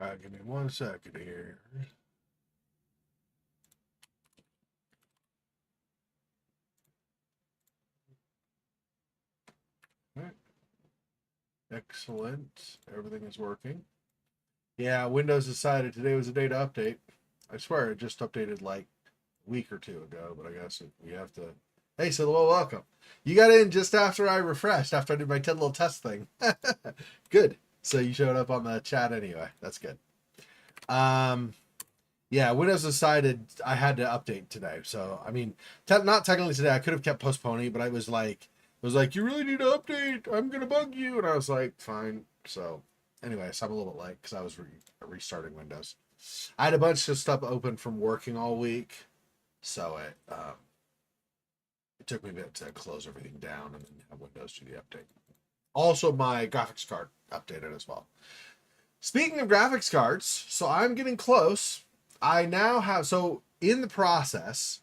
All right, give me 1 second here. All right. Excellent. Everything is working. Yeah, Windows decided today was the day to update. I swear it just updated like a week or two ago, but I guess we have to. Hey, so well, welcome. You got in just after I refreshed, after I did my 10 little test thing. Good. So you showed up on the chat anyway. That's good. Um, yeah, Windows decided I had to update today. So I mean, not technically today. I could have kept postponing, but it was like, you really need to update. I'm gonna bug you, and I was like, fine. So anyway, so I'm a little bit late because I was restarting Windows. I had a bunch of stuff open from working all week, so it took me a bit to close everything down and then have Windows do the update. Also, my graphics card updated as well. Speaking of graphics cards, so I'm getting close. I now have, so in the process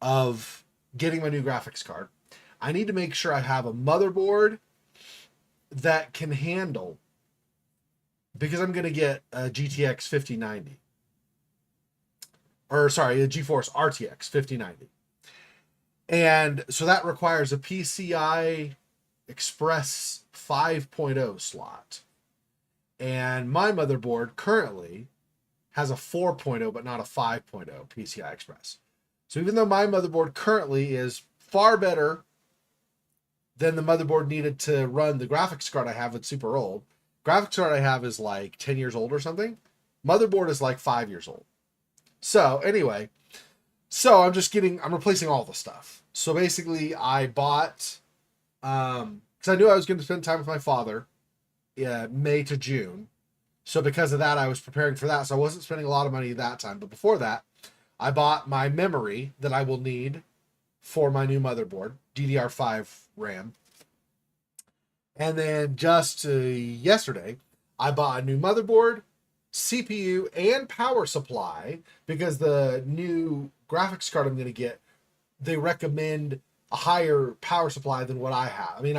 of getting my new graphics card, I need to make sure I have a motherboard that can handle, because I'm going to get a GTX 5090. Or sorry, a GeForce RTX 5090. And so that requires a PCI Express 5.0 slot. And my motherboard currently has a 4.0, but not a 5.0 PCI Express. So even though my motherboard currently is far better than the motherboard needed to run the graphics card I have, it's super old. Graphics card I have is like 10 years old or something. Motherboard is like 5 years old. So anyway, I'm replacing all the stuff. So basically I bought, because I knew I was going to spend time with my father, May to June. So because of that, I was preparing for that. So I wasn't spending a lot of money that time. But before that, I bought my memory that I will need for my new motherboard, DDR5 RAM. And then just yesterday, I bought a new motherboard, CPU, and power supply, because the new graphics card I'm going to get, they recommend a higher power supply than what I have. I mean,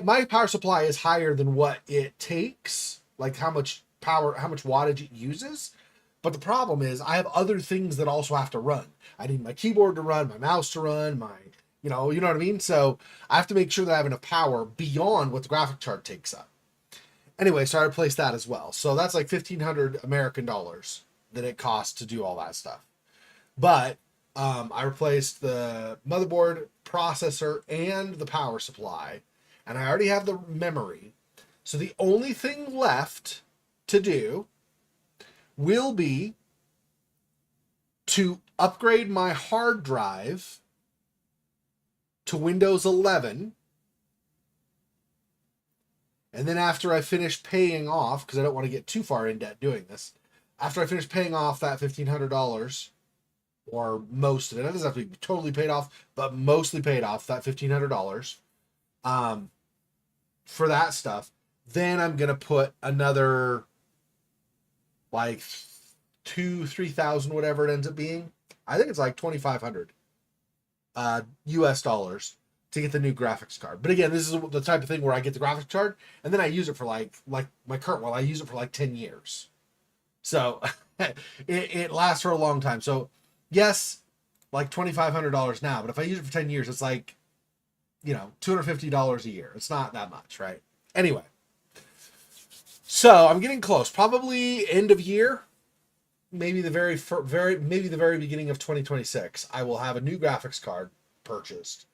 my power supply is higher than what it takes, like how much power, how much wattage it uses. But the problem is I have other things that also have to run. I need my keyboard to run, my mouse to run, you know what I mean? So I have to make sure that I have enough power beyond what the graphic card takes up. Anyway, so I replaced that as well. So that's like 1,500 American dollars that it costs to do all that stuff. But I replaced the motherboard, processor, and the power supply. And I already have the memory. So the only thing left to do will be to upgrade my hard drive to Windows 11. And then after I finish paying off, because I don't want to get too far in debt doing this, after I finish paying off that $1,500, or most of it, it doesn't have to be totally paid off, but mostly paid off, that $1,500, for that stuff, then I'm going to put another like 3,000, whatever it ends up being. I think it's like 2,500 US dollars to get the new graphics card. But again, this is the type of thing where I get the graphics card and then I use it for like my current one, I use it for like 10 years. So it lasts for a long time. So yes, like $2,500 now, but if I use it for 10 years, it's like, $250 a year. It's not that much, right? Anyway, so I'm getting close. Probably end of year, maybe the very beginning of 2026. I will have a new graphics card purchased,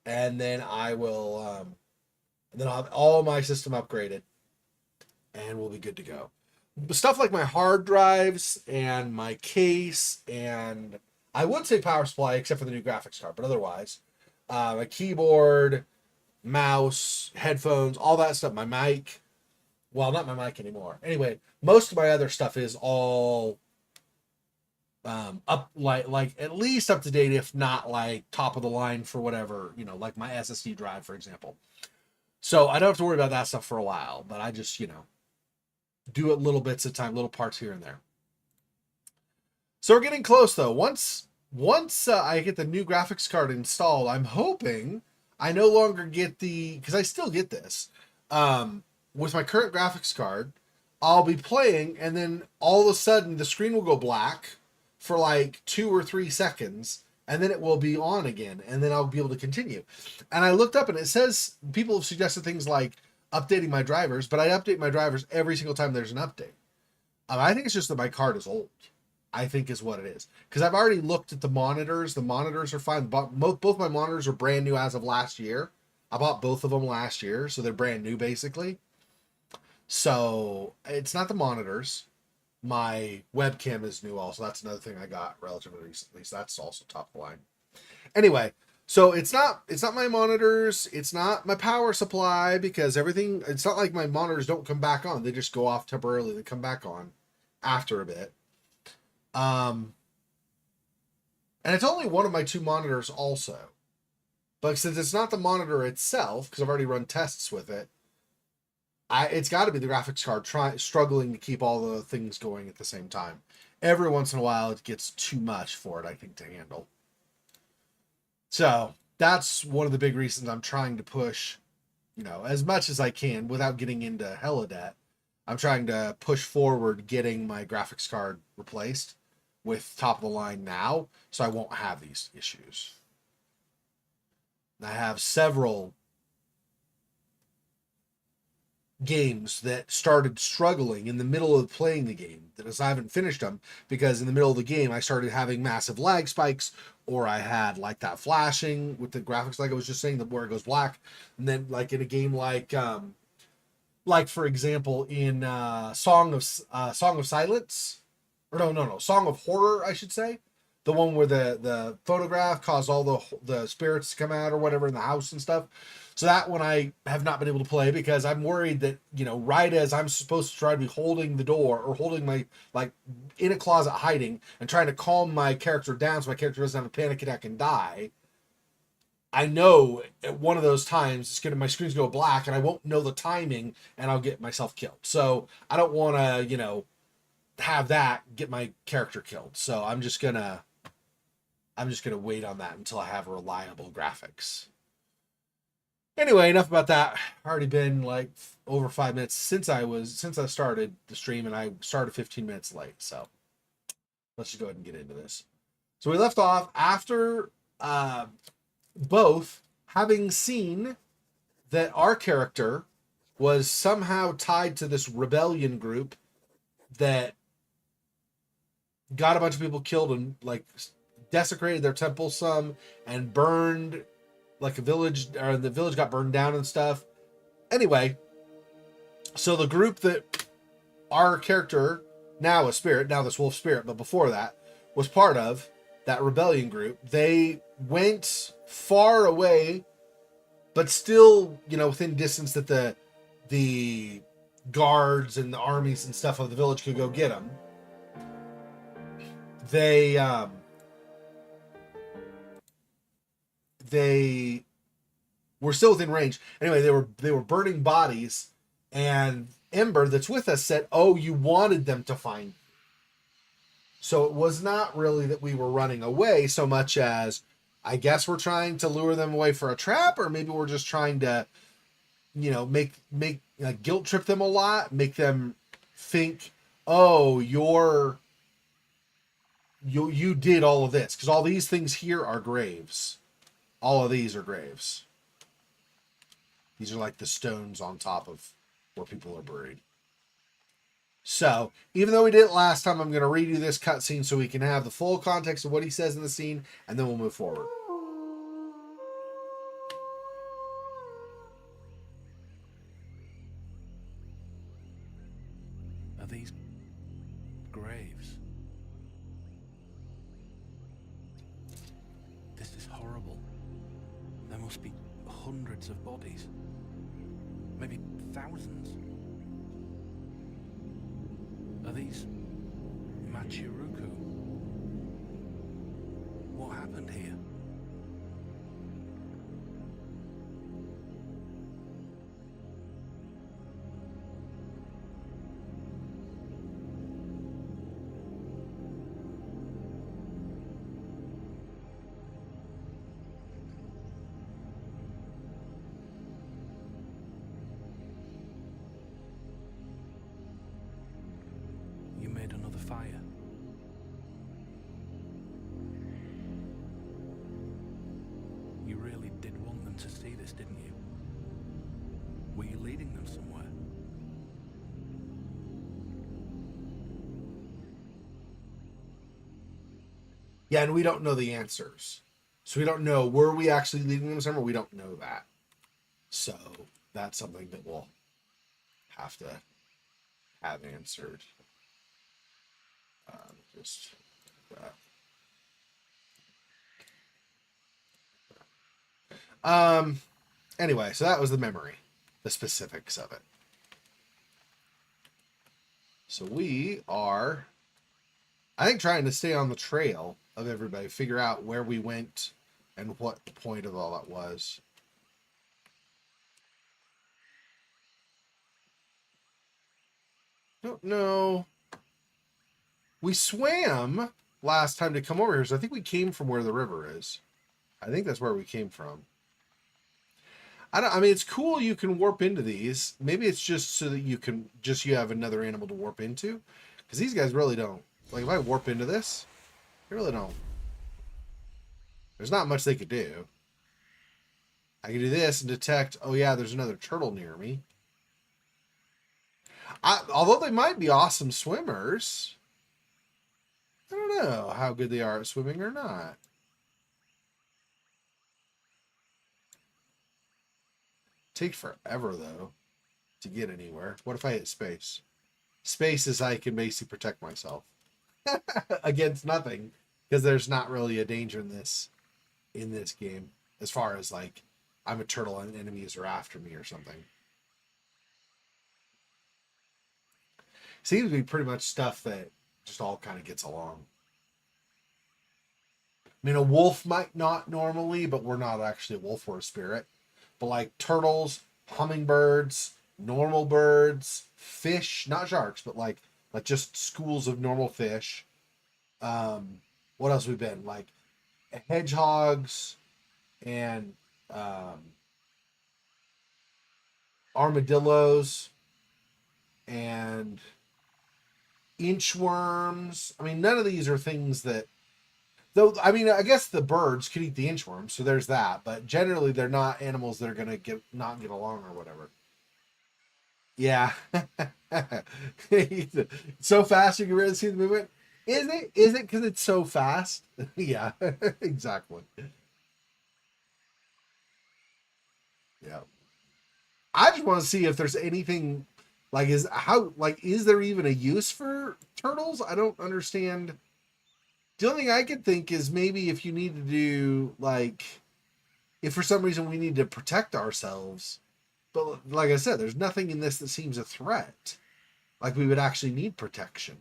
and then I will, and then I'll have all my system upgraded, and we'll be good to go. But stuff like my hard drives and my case, and I would say power supply, except for the new graphics card, but otherwise, my keyboard, mouse, headphones, all that stuff, my mic. Well, not my mic anymore. Anyway, most of my other stuff is all up, like at least up to date, if not like top of the line for whatever, like my SSD drive, for example. So I don't have to worry about that stuff for a while, but I just, do it little bits at a time, little parts here and there. So we're getting close though. Once I get the new graphics card installed, I'm hoping I no longer get because I still get this, with my current graphics card, I'll be playing, and then all of a sudden the screen will go black for like 2 or 3 seconds, and then it will be on again, and then I'll be able to continue. And I looked up, and it says people have suggested things like updating my drivers, but I update my drivers every single time there's an update. I think it's just that my card is old. I think is what it is, because I've already looked at the monitors. The monitors are fine. Both my monitors are brand new as of last year. I bought both of them last year, so they're brand new basically. So it's not the monitors. My webcam is new also. That's another thing I got relatively recently. So that's also top of the line. Anyway, so it's not my monitors, it's not my power supply, because everything, it's not like my monitors don't come back on. They just go off temporarily. They come back on after a bit. And it's only one of my two monitors also. But since it's not the monitor itself, because I've already run tests with it, it's got to be the graphics card struggling to keep all the things going at the same time. Every once in a while, it gets too much for it, I think, to handle. So that's one of the big reasons I'm trying to push, as much as I can without getting into hella debt. I'm trying to push forward getting my graphics card replaced with top of the line now, so I won't have these issues. I have several games that started struggling in the middle of playing the game, that as I haven't finished them, because in the middle of the game I started having massive lag spikes, or I had like that flashing with the graphics, like I was just saying, where it goes black. And then like in a game like for example in Song of Silence, or no, Song of Horror, I should say, the one where the photograph caused all the spirits to come out or whatever in the house and stuff. So that one I have not been able to play, because I'm worried that, right as I'm supposed to try to be holding the door or holding my, like, in a closet hiding and trying to calm my character down so my character doesn't have a panic attack and die, I know at one of those times my screen's go black and I won't know the timing and I'll get myself killed. So I don't want to, have that get my character killed. So I'm just gonna wait on that until I have reliable graphics. Anyway, enough about that. Already been like over 5 minutes since I started the stream, and I started 15 minutes late. So let's just go ahead and get into this. So we left off after both having seen that our character was somehow tied to this rebellion group that got a bunch of people killed and like desecrated their temple some, and burned like a village, or the village got burned down and stuff. Anyway, so the group that our character, now a spirit, now this wolf spirit, but before that was part of, that rebellion group, they went far away, but still, within distance that the guards and the armies and stuff of the village could go get them. They were still within range. Anyway, they were burning bodies, and Ember, that's with us, said, "Oh, you wanted them to find you." So it was not really that we were running away so much as, I guess we're trying to lure them away for a trap, or maybe we're just trying to, make guilt trip them a lot, make them think, "Oh, you did all of this," because all these things here are graves. All of these are graves. These are like the stones on top of where people are buried. So, even though we did it last time, I'm going to redo this cutscene so we can have the full context of what he says in the scene, and then we'll move forward. Are these graves? This is horrible. There must be hundreds of bodies. Maybe thousands. Are these Machiruku? What happened here? didn't you? Were you leading them somewhere? Yeah, and we don't know the answers. So we don't know, were we actually leading them somewhere? We don't know that. So that's something that we'll have to have answered. Just that. Anyway, so that was the memory, the specifics of it. So we are, I think, trying to stay on the trail of everybody, figure out where we went and what the point of all that was. Don't know. We swam last time to come over here, so I think we came from where the river is. I think that's where we came from. I mean, it's cool you can warp into these. Maybe it's just so that you have another animal to warp into. Because these guys really don't. Like, if I warp into this, they really don't. There's not much they could do. I can do this and detect, oh yeah, there's another turtle near me. Although they might be awesome swimmers, I don't know how good they are at swimming or not. Takes forever, though, to get anywhere. What if I hit space? Space is I can basically protect myself against nothing, because there's not really a danger in this game, as far as like I'm a turtle and enemies are after me or something. Seems to be pretty much stuff that just all kind of gets along. I mean, a wolf might not normally, but we're not actually a wolf or a spirit. But like turtles, hummingbirds, normal birds, fish, not sharks, but like just schools of normal fish. What else we've been? Like hedgehogs and armadillos and inchworms. I mean, none of these are things that, though, I mean, I guess the birds could eat the inchworms, so there's that, but generally they're not animals that are going to not get along or whatever. Yeah. So fast you can really see the movement. Is it? Is it because it's so fast? Yeah, exactly. Yeah. I just want to see if there's anything like is there even a use for turtles? I don't understand. The only thing I could think is maybe if you need to do like if for some reason we need to protect ourselves. But like I said, there's nothing in this that seems a threat. Like we would actually need protection.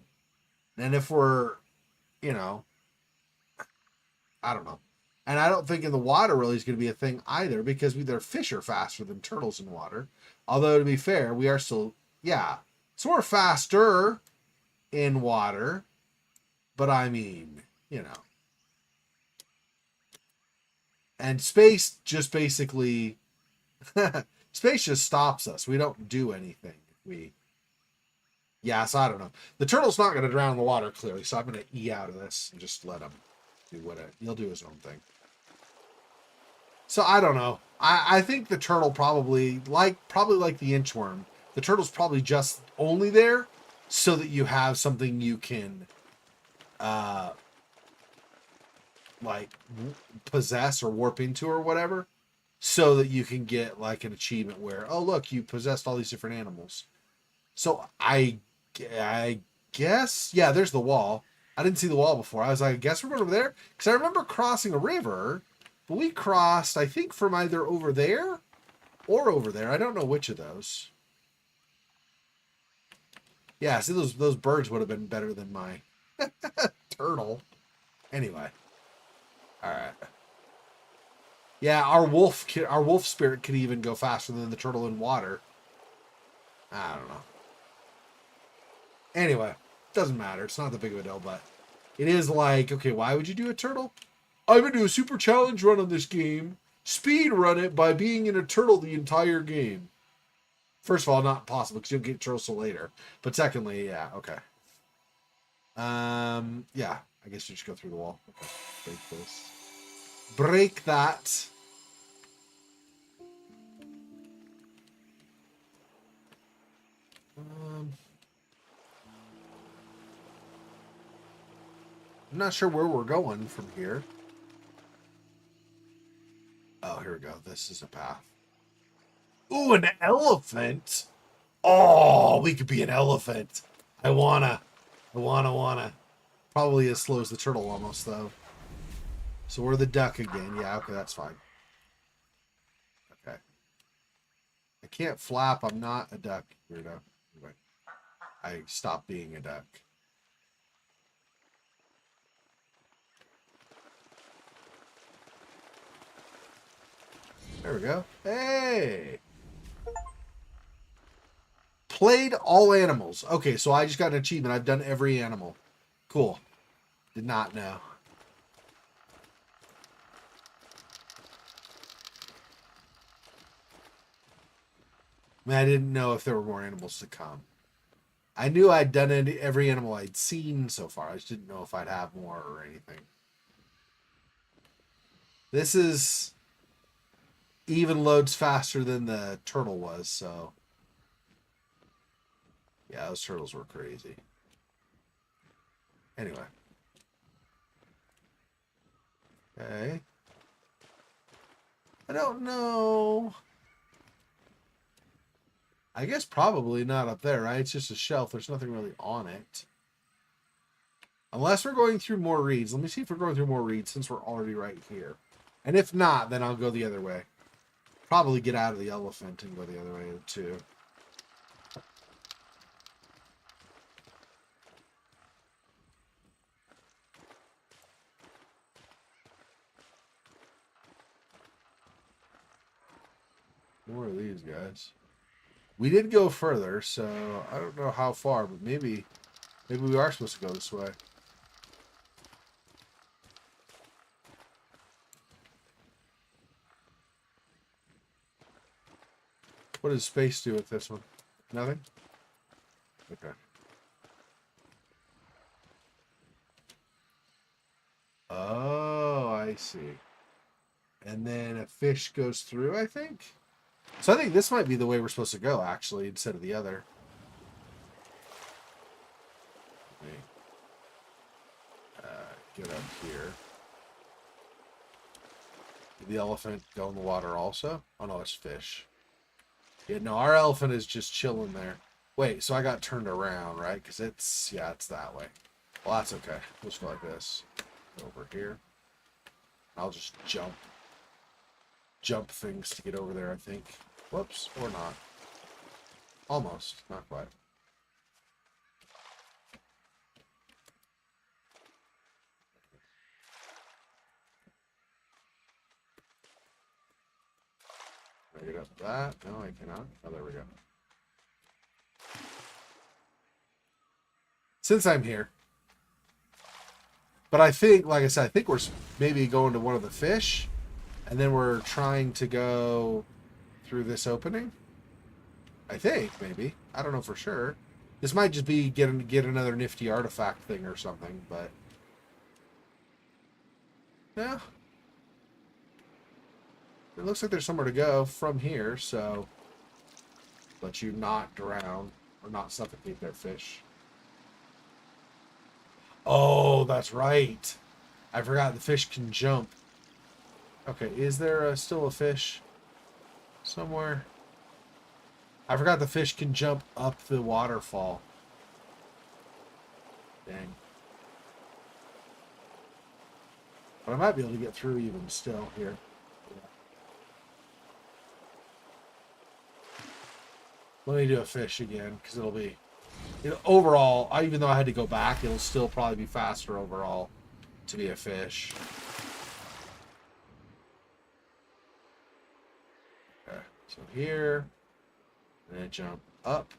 And if we're, you know, I don't know. And I don't think in the water really is going to be a thing either, because their fish are faster than turtles in water. Although to be fair, we are still, yeah. So we're faster in water. But I mean, you know. And space just basically, space just stops us. We don't do anything. Yeah, so I don't know. The turtle's not going to drown in the water, clearly, so I'm going to E out of this and just let him do whatever. He'll do his own thing. So I don't know. I think the turtle probably like the inchworm. The turtle's probably just only there so that you have something you can like possess or warp into or whatever, so that you can get like an achievement where, oh look, you possessed all these different animals. So I guess, yeah, there's the wall. I didn't see the wall before. I was like, I guess we're going over there, because I remember crossing a river, but we crossed, I think, from either over there or over there. I don't know which of those. Yeah, see, those birds would have been better than my turtle. Anyway, all right. Yeah, our wolf spirit could even go faster than the turtle in water. I don't know. Anyway, doesn't matter. It's not that big of a deal, but it is like, okay, why would you do a turtle? I'm gonna do a super challenge run on this game. Speed run it by being in a turtle the entire game. First of all, not possible because you'll get turtles till later. But secondly, yeah, okay. Yeah, I guess you just go through the wall. Okay, break this. Break that. I'm not sure where we're going from here. Oh, here we go. This is a path. Ooh, an elephant. Oh, we could be an elephant. I wanna. Probably as slow as the turtle almost, though. So we're the duck again. Yeah, okay, that's fine. Okay. I can't flap. I'm not a duck, weirdo. Anyway, I stopped being a duck. There we go. Hey! Played all animals. Okay, so I just got an achievement. I've done every animal. Cool. Did not know. I mean, I didn't know if there were more animals to come. I knew I'd done every animal I'd seen so far. I just didn't know if I'd have more or anything. This is even loads faster than the turtle was, so yeah, those turtles were crazy. Anyway. Okay. I don't know. I guess probably not up there, right? It's just a shelf. There's nothing really on it. Unless we're going through more reeds. Let me see if we're going through more reeds since we're already right here. And if not, then I'll go the other way. Probably get out of the elephant and go the other way too. More of these guys. We did go further, so I don't know how far, but maybe we are supposed to go this way. What does space do with this one? Nothing? Okay. Oh, I see. And then a fish goes through, I think? So I think this might be the way we're supposed to go, actually, instead of the other. Let me get up here. Did the elephant go in the water also? Oh, no, it's fish. Yeah, no, our elephant is just chilling there. Wait, so I got turned around, right? Because it's, yeah, it's that way. Well, that's okay. We'll just go like this. Over here. I'll just jump things to get over there, I think. Whoops, or not. Almost, not quite. Can I get up that? No, I cannot. Oh, there we go. Since I'm here. But I think, like I said, I think we're maybe going to one of the fish. And then we're trying to go through this opening. I think, maybe. I don't know for sure. This might just be get another nifty artifact thing or something, but... Yeah. It looks like there's somewhere to go from here, so... Let you not drown or not suffocate their fish. Oh, that's right. I forgot the fish can jump. Okay, is there still a fish somewhere? I forgot the fish can jump up the waterfall. Dang. But I might be able to get through even still here. Let me do a fish again, because it'll be... overall, even though I had to go back, it'll still probably be faster overall to be a fish. Okay, so here, and then jump up.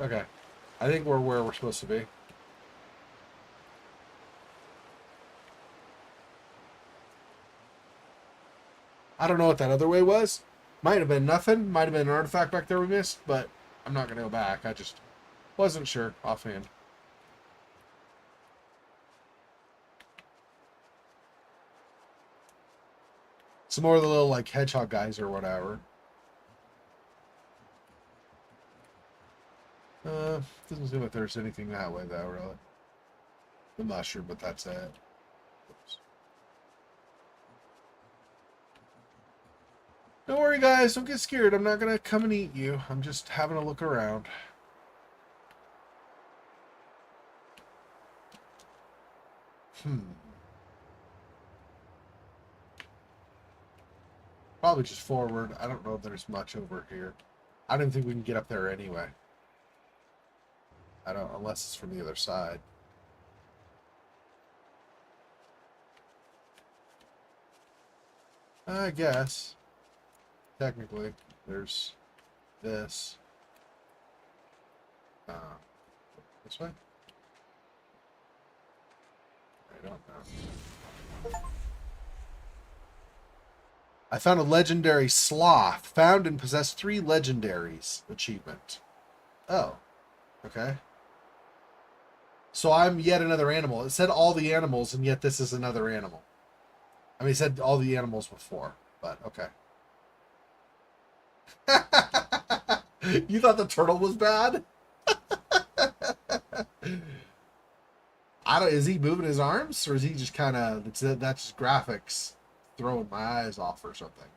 Okay. I think we're where we're supposed to be. I don't know what that other way was. Might have been nothing. Might have been an artifact back there we missed, but I'm not going to go back. I just wasn't sure offhand. Some more of the little, like, hedgehog guys or whatever. Doesn't seem like there's anything that way, though, really. The mushroom, but that's it. Oops. Don't worry, guys. Don't get scared. I'm not going to come and eat you. I'm just having a look around. Probably just forward. I don't know if there's much over here. I don't think we can get up there anyway. I don't, unless it's from the other side. I guess. Technically, there's this. This way? I don't know. I found a legendary sloth. Found and possessed 3 legendaries. Achievement. Oh. Okay. So I'm yet another animal. It said all the animals, and yet this is another animal. I mean, it said all the animals before, but okay. You thought the turtle was bad? I don't. Is he moving his arms, or is he just kind of? That's just graphics throwing my eyes off or something.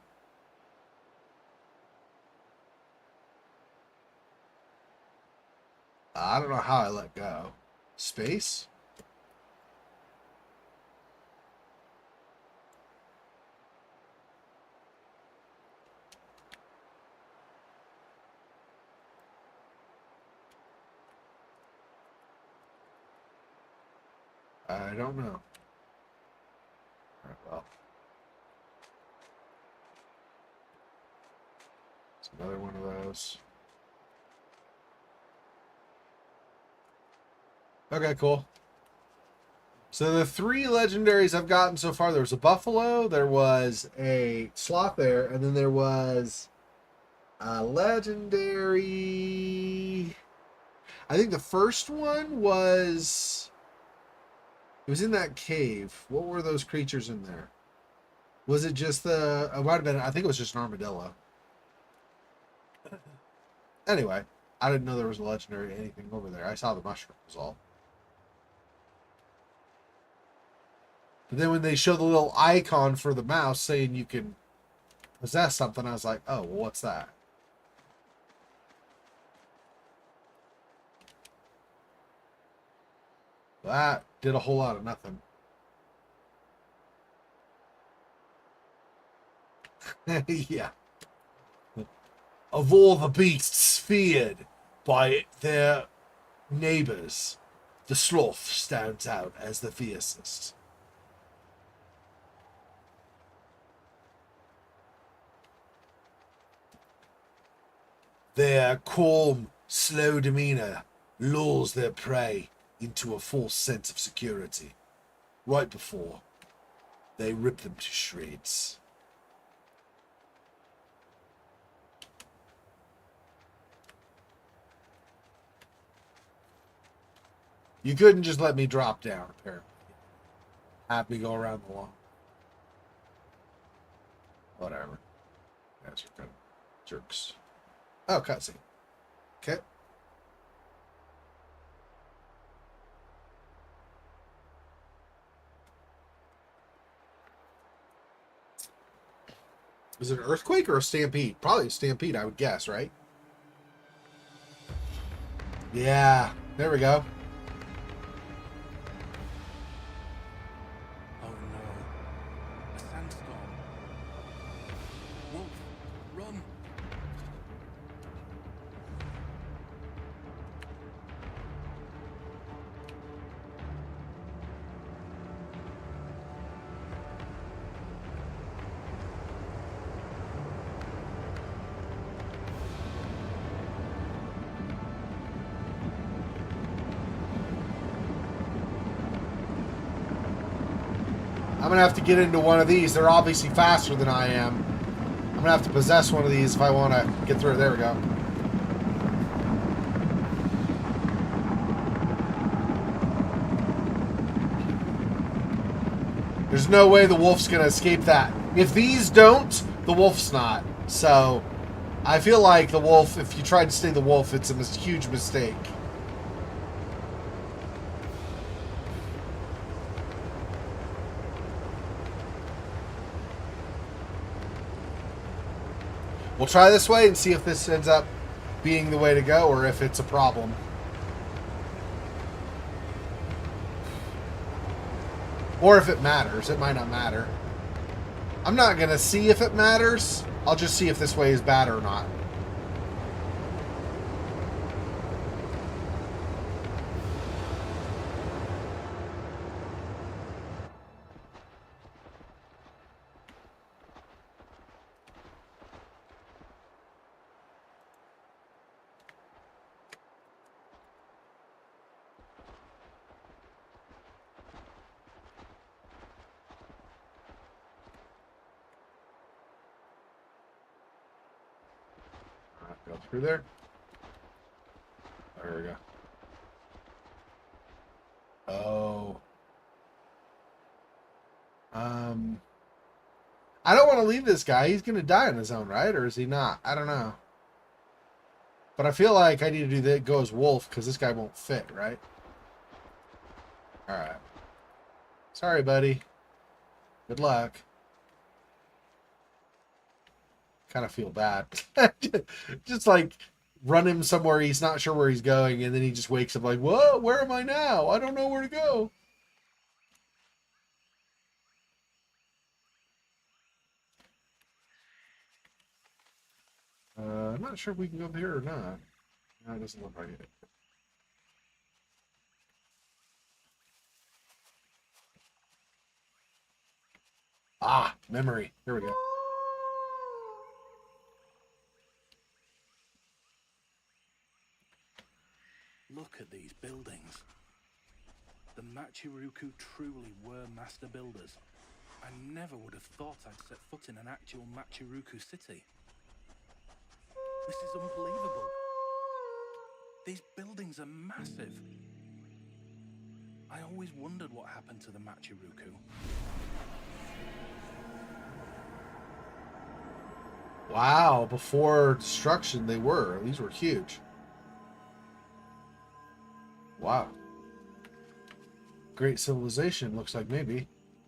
I don't know how I let go. Space? I don't know. All right, well. It's another one of those. Okay, cool. So the 3 legendaries I've gotten so far, there was a buffalo, there was a sloth there, and then there was a legendary... I think the first one was... It was in that cave. What were those creatures in there? Was it just the... It might have been... I think it was just an armadillo. Anyway, I didn't know there was a legendary anything over there. I saw the mushroom was all. But then when they show the little icon for the mouse saying you can possess something, I was like, oh, well, what's that? That did a whole lot of nothing. Yeah. Of all the beasts feared by their neighbors, the sloth stands out as the fiercest. Their calm, slow demeanor lulls their prey into a false sense of security, right before they rip them to shreds. You couldn't just let me drop down, apparently. Have me go around the lawn. Whatever. Guys are kind of jerks. Oh, cutscene. Okay. Is it an earthquake or a stampede? Probably a stampede, I would guess, right? Yeah. There we go. Oh no. A sandstorm. Wolf, run. I'm going to have to get into one of these. They're obviously faster than I am. I'm going to have to possess one of these if I want to get through. There we go. There's no way the wolf's going to escape that. If these don't, the wolf's not. So, I feel like the wolf, if you try to stay the wolf, it's a huge mistake. We'll try this way and see if this ends up being the way to go or if it's a problem. Or if it matters. It might not matter. I'm not going to see if it matters. I'll just see if this way is bad or not. Go through there. There we go. Oh. I don't want to leave this guy. He's going to die on his own, right? Or is he not? I don't know. But I feel like I need to do that. Go as wolf because this guy won't fit, right? All right. Sorry, buddy. Good luck. Kind of feel bad. Just like run him somewhere he's not sure where he's going, and then he just wakes up like, whoa, where am I now? I don't know where to go. I'm not sure if we can go up here or not. No, it doesn't look like it. Ah, memory. Here we go. Look at these buildings. The Machiruku truly were master builders. I never would have thought I'd set foot in an actual Machiruku city. This is unbelievable. These buildings are massive. I always wondered what happened to the Machiruku. Wow, before destruction they were. These were huge. Wow. Great civilization, looks like maybe.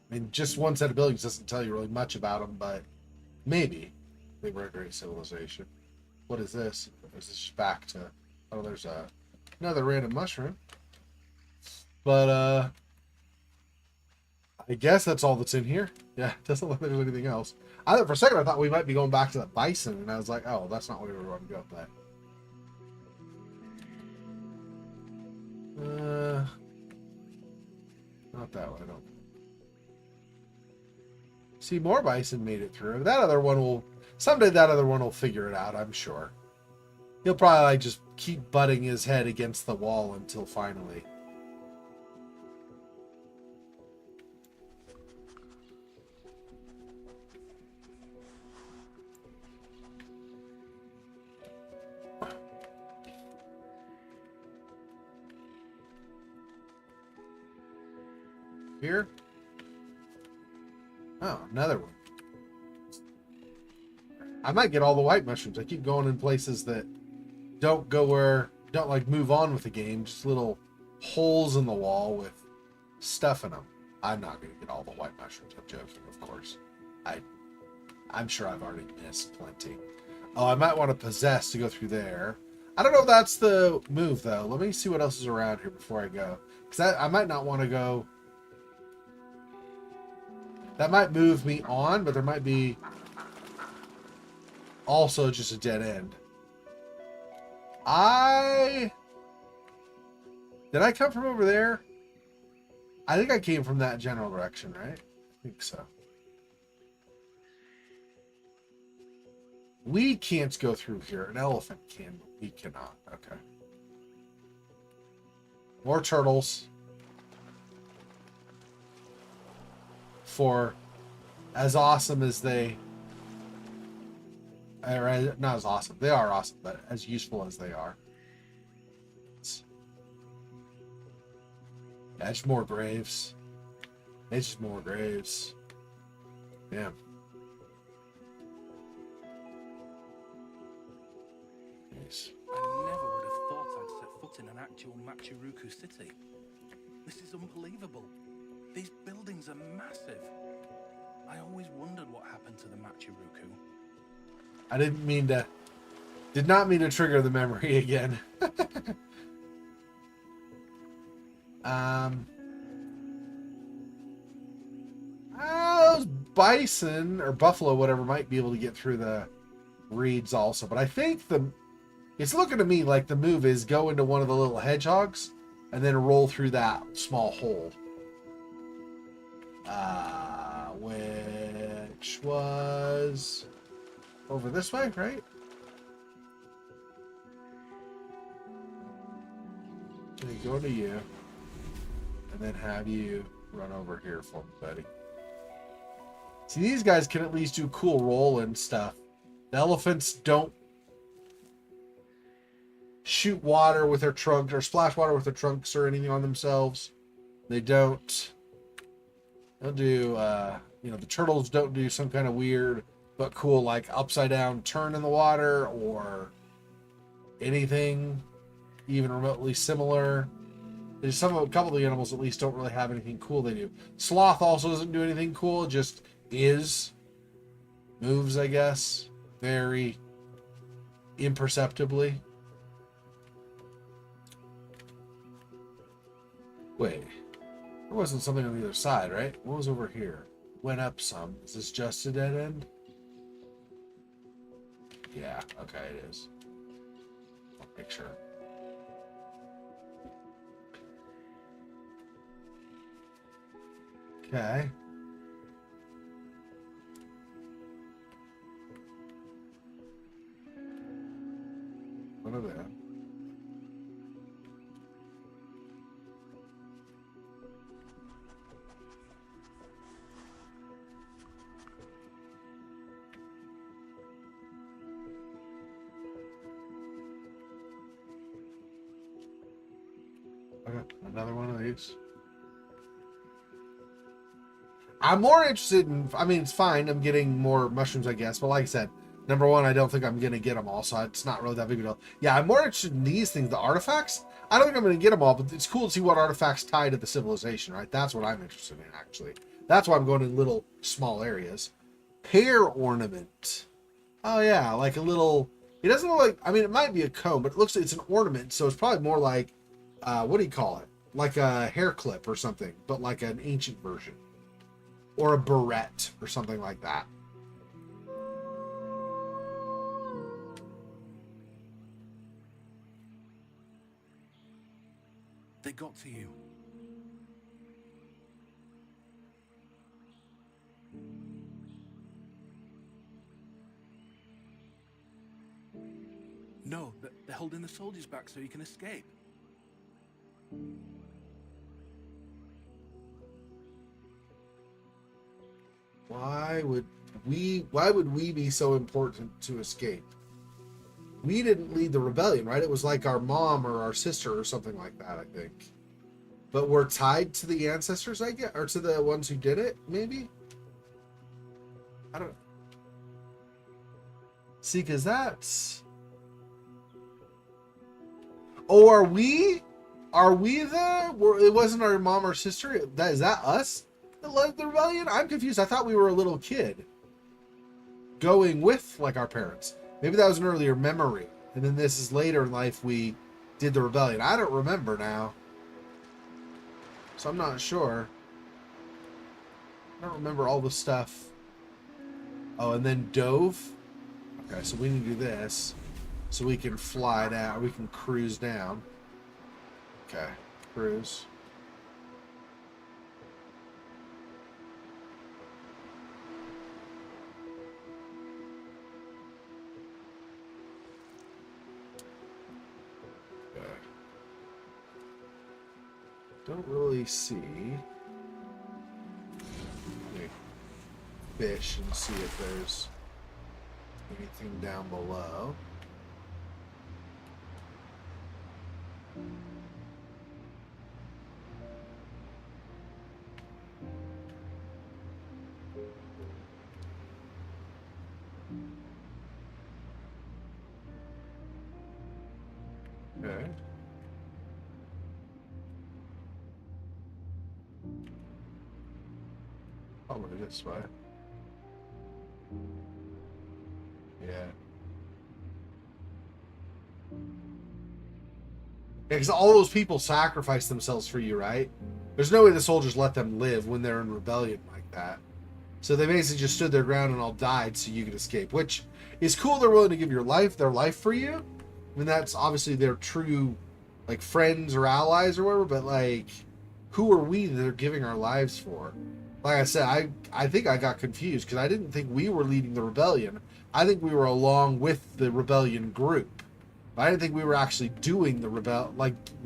I mean, just one set of buildings doesn't tell you really much about them, but maybe they were a great civilization. What is this? Is this just back to... Oh, there's another random mushroom. But, I guess that's all that's in here. Yeah, it doesn't look like there's anything else. For a second, I thought we might be going back to the bison, and I was like, oh, that's not where we were going to go, but... Not that one, I don't. See, more bison made it through. That other one will... Someday that other one will figure it out, I'm sure. He'll probably like, just keep butting his head against the wall until finally... Here? Oh, another one. I might get all the white mushrooms. I keep going in places that don't like move on with the game. Just little holes in the wall with stuff in them. I'm not going to get all the white mushrooms. I'm joking, of course. I'm sure I've already missed plenty. Oh, I might want to possess to go through there. I don't know if that's the move, though. Let me see what else is around here before I go. Because I might not want to go... That might move me on, but there might be also just a dead end. Did I come from over there? I think I came from that general direction, right? I think so. We can't go through here. An elephant can, but we cannot. Okay. More turtles. For as awesome as they are, not as awesome, they are awesome, but as useful as they are. Yeah, just more graves. It's just more graves. Yeah. Nice. I never would have thought I'd set foot in an actual Machiruku city. This is unbelievable. These buildings are massive. I always wondered what happened to the Machiruku. I did not mean to trigger the memory again. Those bison or buffalo, whatever, might be able to get through the reeds also. But I think it's looking to me like the move is go into one of the little hedgehogs and then roll through that small hole. Which was over this way, right? Gonna go to you and then have you run over here for me, buddy. See, these guys can at least do cool roll and stuff. The elephants don't shoot water with their trunks or splash water with their trunks or anything on themselves. They don't. They'll do, the turtles don't do some kind of weird but cool, like upside down turn in the water or anything even remotely similar. There's a couple of the animals at least don't really have anything cool they do. Sloth also doesn't do anything cool, it just moves, I guess, very imperceptibly. Wait, there wasn't something on the other side, right? What was over here? Went up some. Is this just a dead end? Yeah, okay, it is. I'll make sure. Okay. What are they? Okay, another one of these. I'm more interested in, I mean, it's fine. I'm getting more mushrooms, I guess. But like I said, number one, I don't think I'm going to get them all. So it's not really that big of a deal. Yeah, I'm more interested in these things, the artifacts. I don't think I'm going to get them all, but it's cool to see what artifacts tie to the civilization, right? That's what I'm interested in, actually. That's why I'm going in little, small areas. Hair ornament. Oh, yeah, like a little, it doesn't look like, I mean, it might be a comb, but it looks like it's an ornament. So it's probably more like, what do you call it? Like a hair clip or something, but like an ancient version. Or a barrette or something like that. They got to you. No, they're holding the soldiers back so you can escape. Why would we be so important to escape? We didn't lead the rebellion, right? It was like our mom or our sister or something like that, I think. But we're tied to the ancestors, I guess, or to the ones who did it, maybe? I don't see, because that's... Oh, are we it wasn't our mom or sister? Is that us that led the rebellion? I'm confused. I thought we were a little kid going with, like, our parents. Maybe that was an earlier memory. And then this is later in life we did the rebellion. I don't remember now. So I'm not sure. I don't remember all the stuff. Oh, and then dove. Okay, so we need to do this. So we can fly down. We can cruise down. Okay, cruise. Okay. Don't really see. Let me fish and see if there's anything down below. Okay. Probably this way. Yeah. Because all those people sacrificed themselves for you, right? There's no way the soldiers let them live when they're in rebellion like that. So they basically just stood their ground and all died so you could escape, which is cool. They're willing to give their life for you. I mean, that's obviously their true, like, friends or allies or whatever, but, like, who are we that they're giving our lives for? Like I said, I think I got confused because I didn't think we were leading the rebellion. I think we were along with the rebellion group. But I didn't think we were actually doing the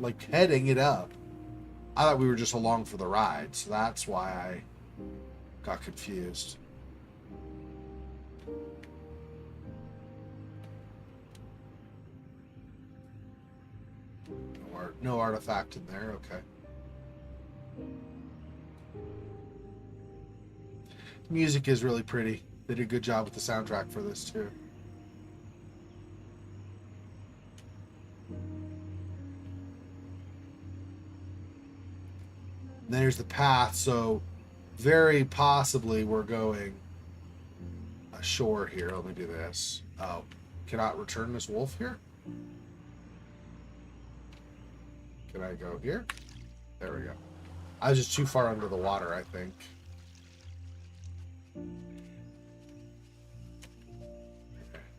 like heading it up. I thought we were just along for the ride, so that's why I got confused. No artifact in there. Okay. The music is really pretty. They did a good job with the soundtrack for this too. And there's the path, so very possibly we're going ashore here. Let me do this. Oh, cannot return this wolf here? Can I go here? There we go. I was just too far under the water, I think.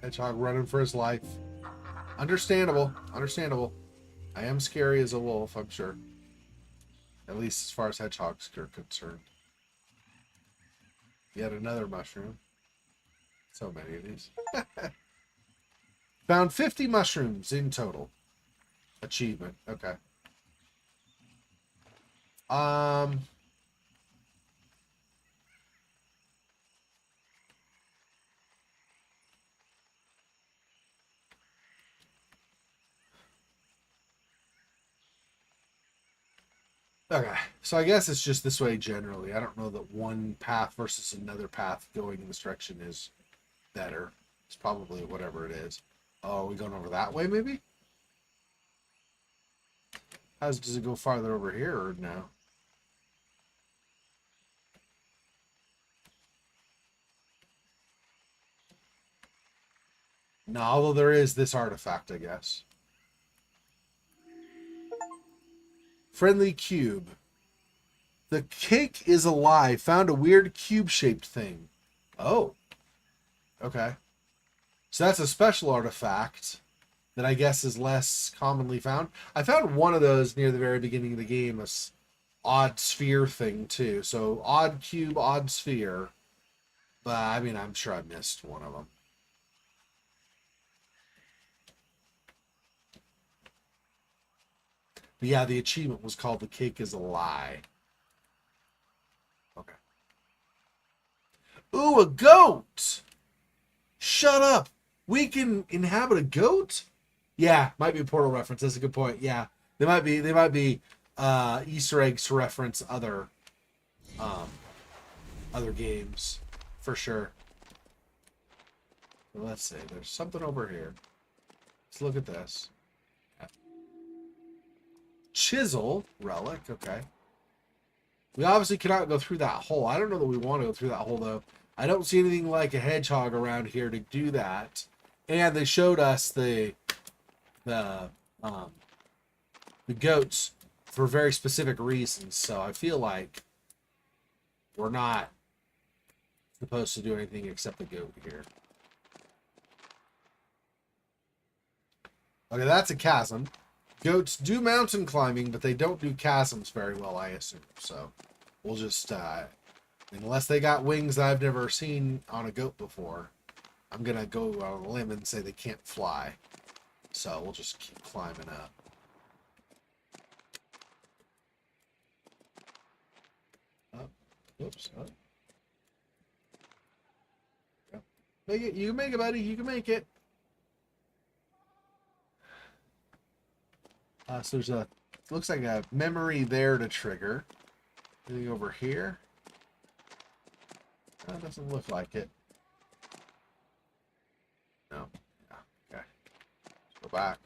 Hedgehog running for his life. Understandable. Understandable. I am scary as a wolf, I'm sure. At least as far as hedgehogs are concerned. Yet another mushroom. So many of these. Found 50 mushrooms in total. Achievement. Okay. Okay, so I guess it's just this way generally. I don't know that one path versus another path going in this direction is better. It's probably whatever it is. Oh, are we going over that way maybe? Does it go farther over here or no? No, although there is this artifact, I guess. Friendly cube. The cake is alive. Found a weird cube-shaped thing. Oh. Okay. So that's a special artifact that I guess is less commonly found. I found one of those near the very beginning of the game, this odd sphere thing too. So odd cube, odd sphere. But I mean, I'm sure I missed one of them. But yeah, the achievement was called "The Cake is a Lie." Okay. Ooh, a goat! Shut up! We can inhabit a goat? Yeah, might be a Portal reference. That's a good point. Yeah, they might be Easter eggs to reference um, other games for sure. Let's see. There's something over here. Let's look at this. Chisel relic. Okay. We obviously cannot go through that hole. I don't know that we want to go through that hole though. I don't see anything like a hedgehog around here to do that. And they showed us the goats for very specific reasons. So I feel like we're not supposed to do anything except the goat here. Okay, that's a chasm. Goats do mountain climbing, but they don't do chasms very well, I assume. So we'll just, unless they got wings that I've never seen on a goat before, I'm going to go on a limb and say they can't fly. So we'll just keep climbing up. Up. Whoops. Up. Yep. Make it. You can make it, buddy. You can make it. So there's a, looks like a memory there to trigger. Anything over here? That doesn't look like it. No. Yeah. Okay. Let's go back.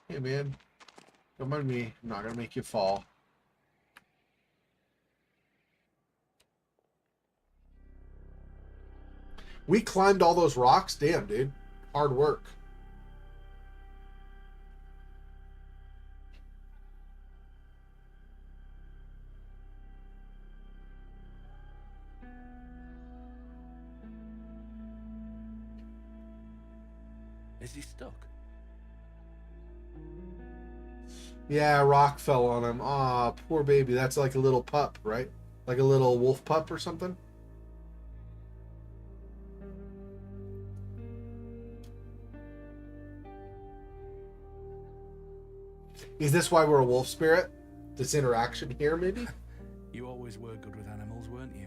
Hey, man. Don't mind me. I'm not going to make you fall. We climbed all those rocks. Damn, dude. Hard work. Is he stuck? Yeah, a rock fell on him. Aw, poor baby. That's like a little pup, right? Like a little wolf pup or something? Is this why we're a wolf spirit? This interaction here, maybe? You always were good with animals, weren't you?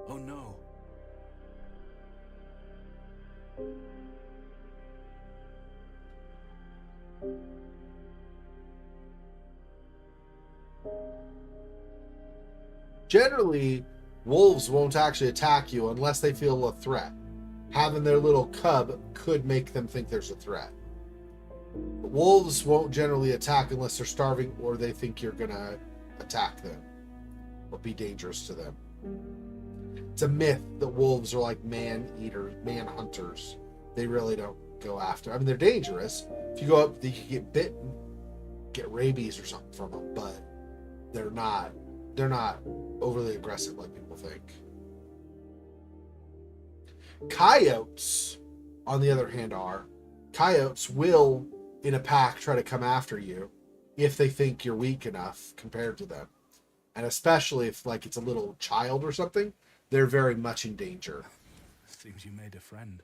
Oh no. Generally, wolves won't actually attack you unless they feel a threat. Having their little cub could make them think there's a threat. But wolves won't generally attack unless they're starving or they think you're going to attack them or be dangerous to them. It's a myth that wolves are like man-eaters, man-hunters. They really don't go after. I mean, they're dangerous. If you go up, you can get bitten, get rabies or something from them, but they're not overly aggressive like people think. Coyotes, on the other hand, coyotes will, in a pack, try to come after you if they think you're weak enough compared to them. And especially if, like, it's a little child or something, they're very much in danger. Seems you made a friend.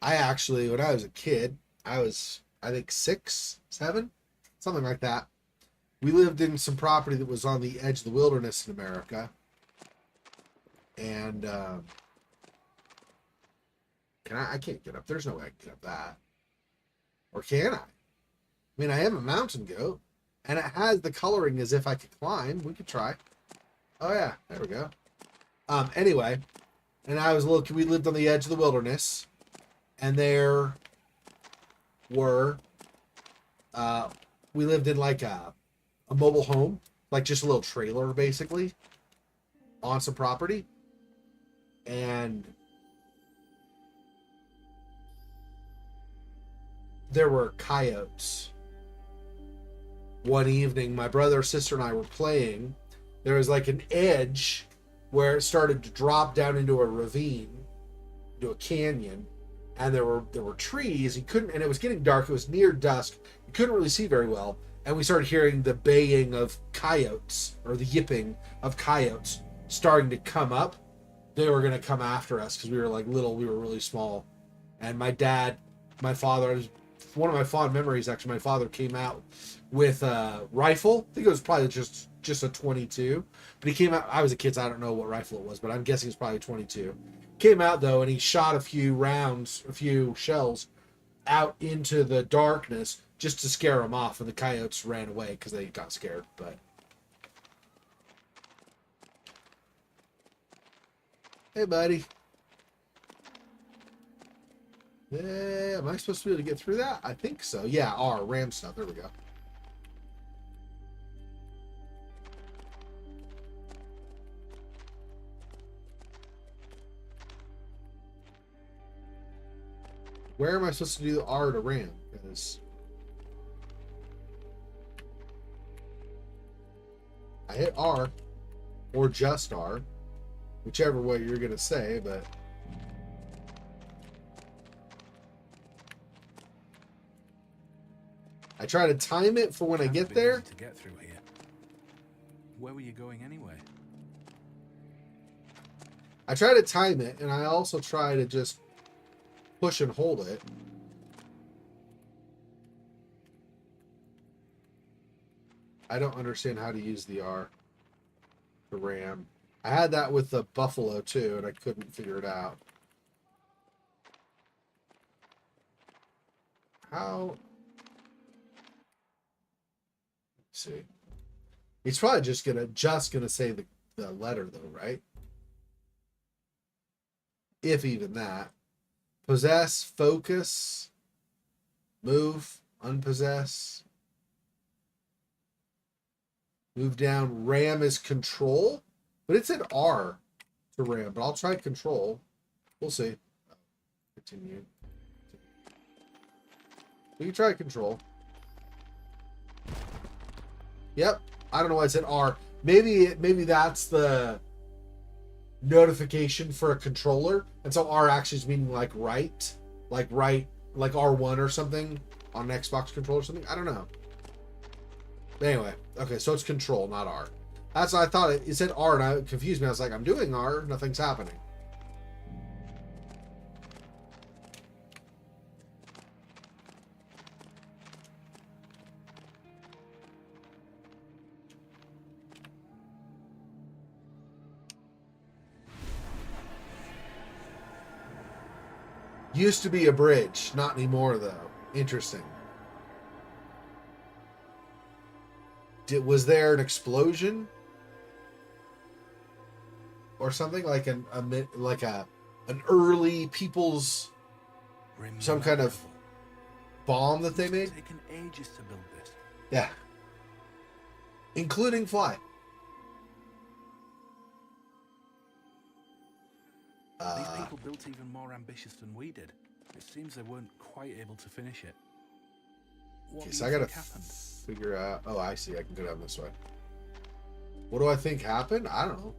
I actually, when I was a kid, I was, I think, 6, 7, something like that. We lived in some property that was on the edge of the wilderness in America. And I can't get up. There's no way I can get up that. Or can I? I mean, I am a mountain goat. And it has the coloring as if I could climb. We could try. Oh, yeah. There we go. Anyway. And I was a little... We lived on the edge of the wilderness. And there were... we lived in like a mobile home. Like just a little trailer, basically. On some property. And... there were coyotes. One evening, my brother, sister, and I were playing. There was like an edge where it started to drop down into a ravine, into a canyon, and there were trees. You couldn't, and it was getting dark. It was near dusk. You couldn't really see very well, and we started hearing the baying of coyotes, or the yipping of coyotes, starting to come up. They were going to come after us because we were like little. We were really small, and my dad, my father. One of my fond memories, actually, my father came out with a rifle. I think it was probably just a 22. But he came out, I was a kid, so I don't know what rifle it was, but I'm guessing it's probably 22. Came out, though, and he shot a few rounds, a few shells out into the darkness just to scare them off, and the coyotes ran away because they got scared. But hey, buddy. Yeah, am I supposed to be able to get through that? I think so. Yeah, R, ram stuff. There we go. Where am I supposed to do the R to ram? Because I hit R, or just R, whichever way you're going to say, but... I try to time it for when I get there. To get through here. Where were you going anyway? I try to time it, and I also try to just push and hold it. I don't understand how to use the R to ram. I had that with the Buffalo too, and I couldn't figure it out. How? Let's see. He's probably just gonna say the letter though, right? If even that. Possess, focus, move, unpossess. Move down. Ram is control, but it said R to ram, but I'll try control. We'll see. Continue. We can try control. Yep. I don't know why it said R. Maybe that's the notification for a controller, and so R actually is meaning like right, like R1 or something on an Xbox controller or something. I don't know. Anyway, okay, so it's control, not R. That's what I thought. It said R, and it confused me. I was like, I'm doing R, nothing's happening. Used to be a bridge, not anymore though. Interesting. Was there an explosion or something like an early people's some kind of bomb that they made? It's taken ages to build this. Yeah, including Fly. These people built even more ambitious than we did. It seems they weren't quite able to finish it. What Okay, do so you I gotta think happened? figure out. Oh, I see. I can go down this way. What do I think happened? I don't know.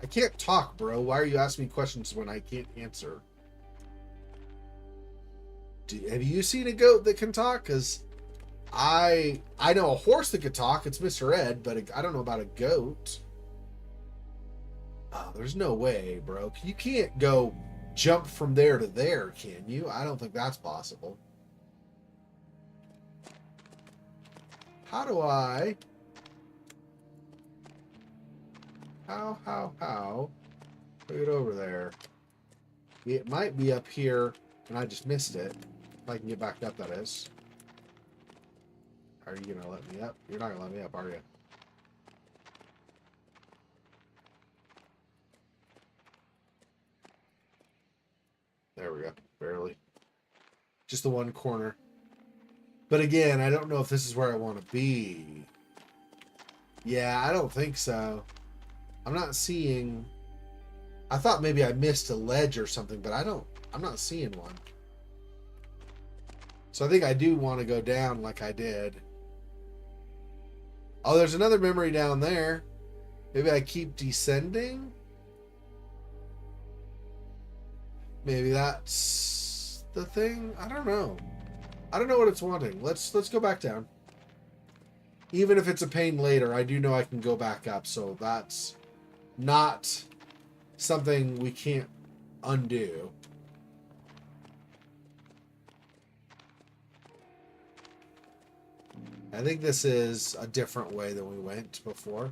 I can't talk, bro. Why are you asking me questions when I can't answer? Have you seen a goat that can talk? Because I know a horse that could talk. It's Mr. Ed, but I don't know about a goat. Oh, there's no way, bro. You can't go jump from there to there, can you? I don't think that's possible. How do I... How? Put it over there. It might be up here, and I just missed it. If I can get back up, that is. Are you going to let me up? You're not going to let me up, are you? There we go. Barely. Just the one corner. But again, I don't know if this is where I want to be. Yeah, I don't think so. I'm not seeing... I thought maybe I missed a ledge or something, but I'm not seeing one. So I think I do want to go down like I did. Oh, there's another memory down there. Maybe I keep descending? Maybe that's the thing? I don't know. I don't know what it's wanting. Let's go back down. Even if it's a pain later, I do know I can go back up, so that's not something we can't undo. I think this is a different way than we went before.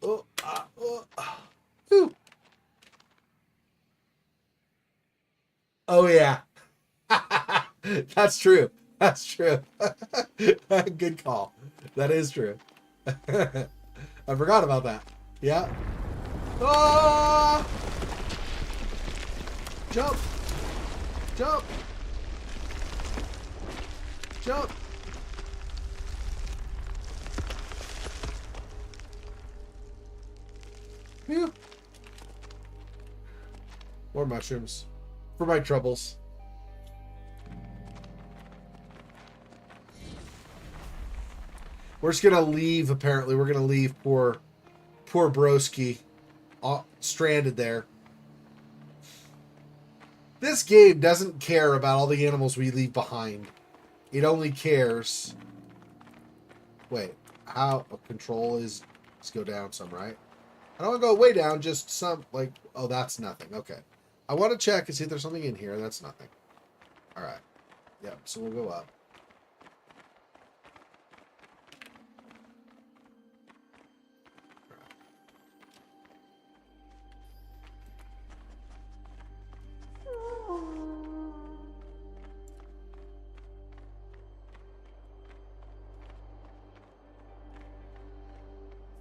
Whew. Oh yeah. That's true. That's true. Good call. That is true. I forgot about that. Yeah. Oh! Jump. Jump. Jump. Phew. More mushrooms. For my troubles. We're just gonna leave, apparently. We're gonna leave poor broski stranded there. This game doesn't care about all the animals we leave behind. It only cares... Wait, how... control is Let's go down some, right? I don't want to go way down, just some, like, oh, that's nothing. Okay. I want to check and see if there's something in here. That's nothing. All right. Yep, so we'll go up.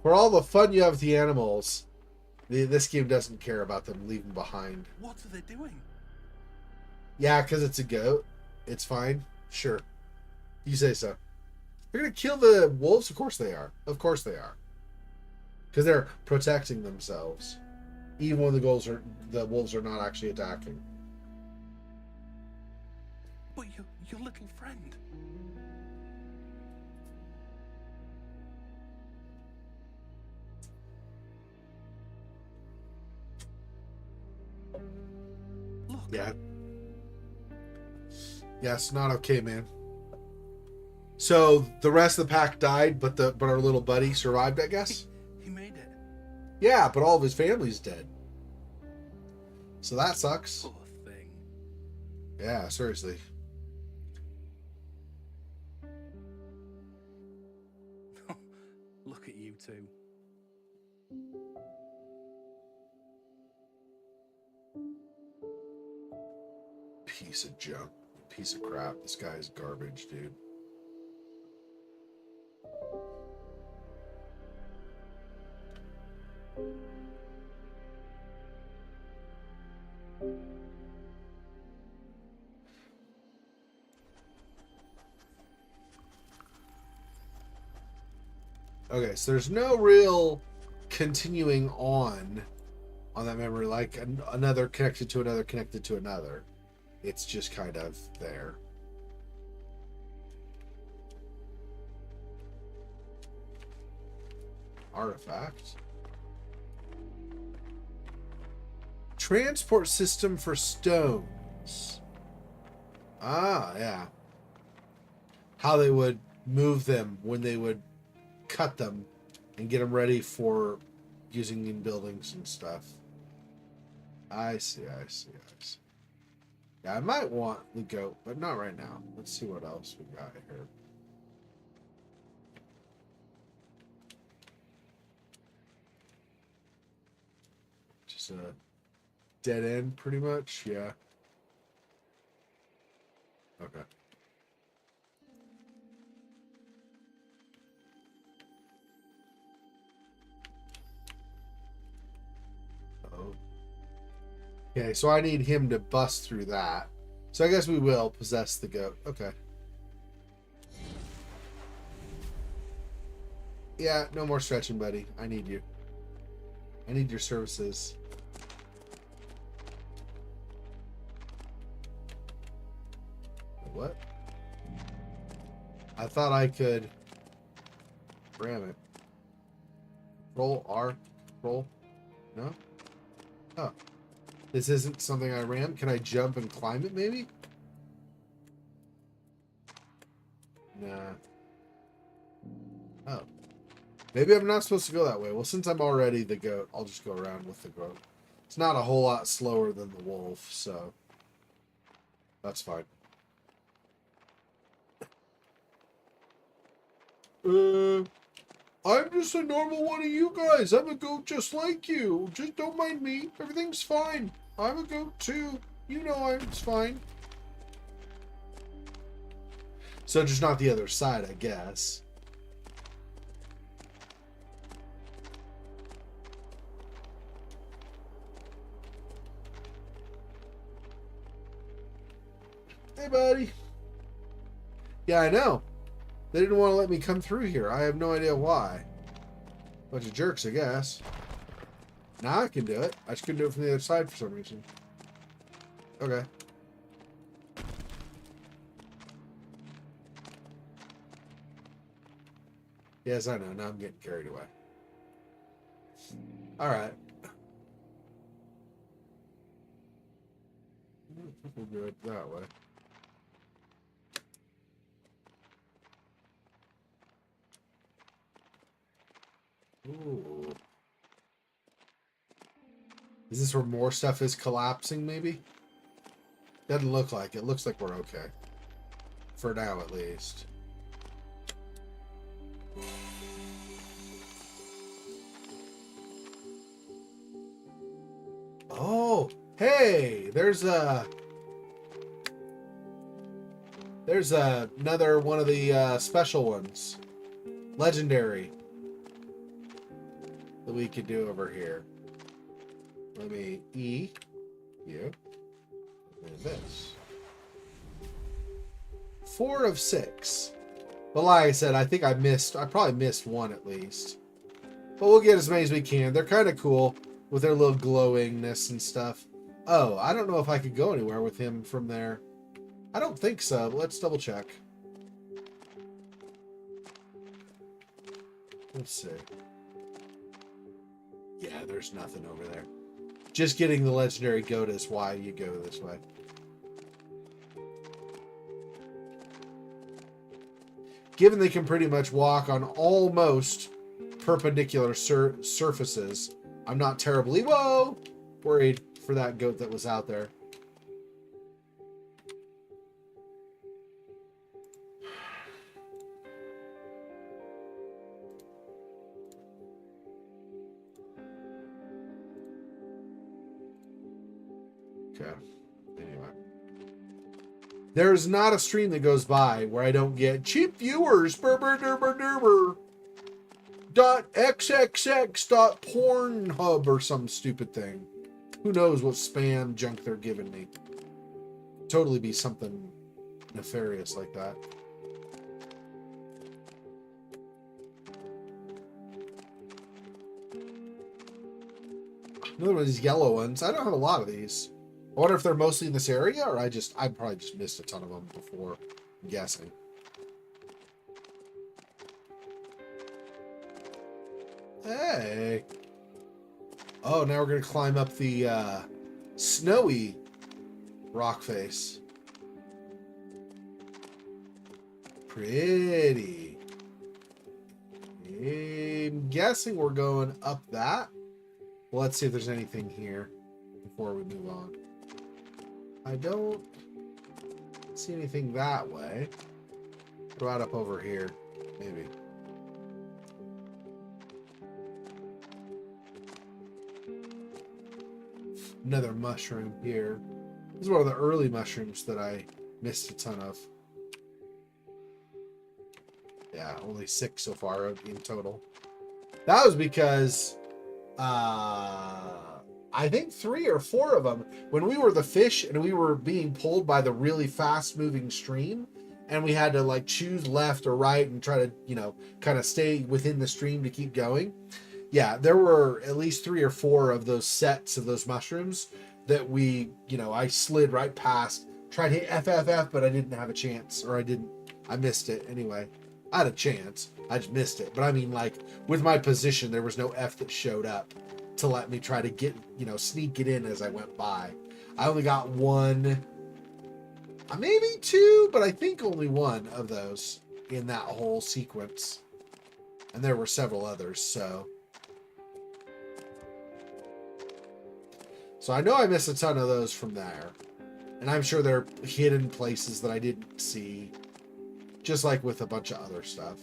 For all the fun you have with the animals, this game doesn't care about them leaving behind. What are they doing? Yeah, because it's a goat. It's fine. Sure. You say so. They're going to kill the wolves? Of course they are. Of course they are. Because they're protecting themselves. Even when the wolves are not actually attacking. But your little friend. Look. Yeah. Yeah, it's not okay, man. So the rest of the pack died, but our little buddy survived, I guess? He made it. Yeah, but all of his family's dead. So that sucks. Poor thing. Yeah, seriously. Look at you two. Piece of junk. Piece of crap. This guy is garbage, dude. Okay, so there's no real continuing on that memory, like another connected to another connected to another. It's just kind of there. Artifact. Transport system for stones. Ah, yeah. How they would move them when they would cut them and get them ready for using in buildings and stuff. I see. Yeah, I might want the goat, but not right now. Let's see what else we got here. Just a dead end, pretty much. Yeah. Okay. Oh. Okay, so I need him to bust through that. So I guess we will possess the goat. Okay. Yeah, no more stretching, buddy. I need you. I need your services. What? I thought I could ram it. Roll R. Roll. No? Oh. This isn't something I ram. Can I jump and climb it, maybe? Nah. Oh. Maybe I'm not supposed to go that way. Well, since I'm already the goat, I'll just go around with the goat. It's not a whole lot slower than the wolf, so that's fine. I'm just a normal one of you guys. I'm a goat just like you. Just don't mind me. Everything's fine. I'm a goat too. You know it's fine. So just not the other side, I guess. Hey, buddy. Yeah, I know. They didn't want to let me come through here. I have no idea why. Bunch of jerks, I guess. Now I can do it. I just couldn't do it from the other side for some reason. Okay. Yes, I know. Now I'm getting carried away. Alright. We'll do it that way. Ooh. Is this where more stuff is collapsing, maybe? Doesn't look like it. Looks like we're okay. For now, at least. Oh, hey, there's another one of the special ones. Legendary. That we could do over here. Let me E you. And this. 4 of 6. But like I said, I think I probably missed one at least. But we'll get as many as we can. They're kind of cool with their little glowingness and stuff. Oh, I don't know if I could go anywhere with him from there. I don't think so, but let's double check. Let's see. Yeah, there's nothing over there. Just getting the legendary goat is why you go this way. Given they can pretty much walk on almost perpendicular surfaces, I'm not terribly, worried for that goat that was out there. Okay. Anyway. There's not a stream that goes by where I don't get cheap viewers. .xxx.pornhub or some stupid thing. Who knows what spam junk they're giving me. Totally be something nefarious like that. Another one of these yellow ones. I don't have a lot of these. I wonder if they're mostly in this area, or I probably just missed a ton of them before. I'm guessing. Hey. Oh, now we're going to climb up the snowy rock face. Pretty. I'm guessing we're going up that. Well, let's see if there's anything here before we move on. I don't see anything that way. What about up over here? Maybe. Another mushroom here. This is one of the early mushrooms that I missed a ton of. Yeah, only 6 so far in total. That was because I think 3 or 4 of them, when we were the fish and we were being pulled by the really fast moving stream, and we had to like choose left or right and try to, kind of stay within the stream to keep going. Yeah, there were at least 3 or 4 of those sets of those mushrooms that I slid right past, tried to hit FFF, but I didn't have a chance, or I missed it anyway. I had a chance, I just missed it. But I mean, like, with my position, there was no F that showed up to let me try to get, sneak it in as I went by. I only got 1, maybe 2, but I think only 1 of those in that whole sequence. And there were several others, so I know I missed a ton of those from there. And I'm sure they're hidden places that I didn't see, just like with a bunch of other stuff.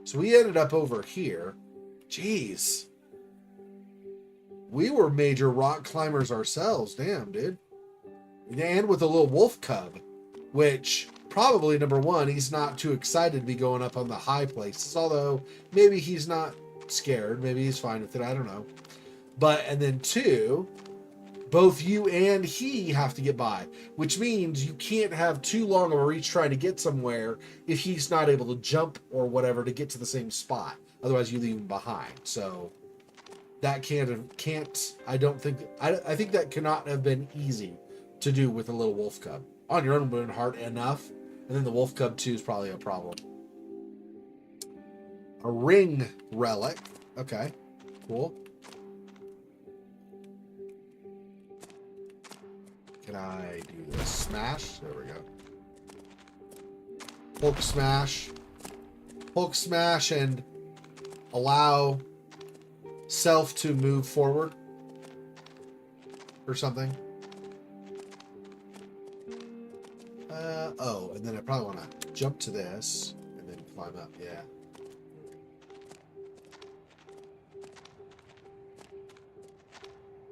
So we ended up over here. Jeez. We were major rock climbers ourselves. Damn, dude. And with a little wolf cub, which probably, number 1, he's not too excited to be going up on the high places. Although maybe he's not scared. Maybe he's fine with it. I don't know. And then 2, both you and he have to get by, which means you can't have too long of a reach trying to get somewhere if he's not able to jump or whatever to get to the same spot. Otherwise, you leave him behind. So that I think that cannot have been easy to do with a little wolf cub. On your own, would have been hard enough. And then the wolf cub 2 is probably a problem. A ring relic. Okay, cool. Can I do this? Smash? There we go. Hulk smash. Hulk smash and allow self to move forward or something. Oh, and then I probably want to jump to this and then climb up. Yeah.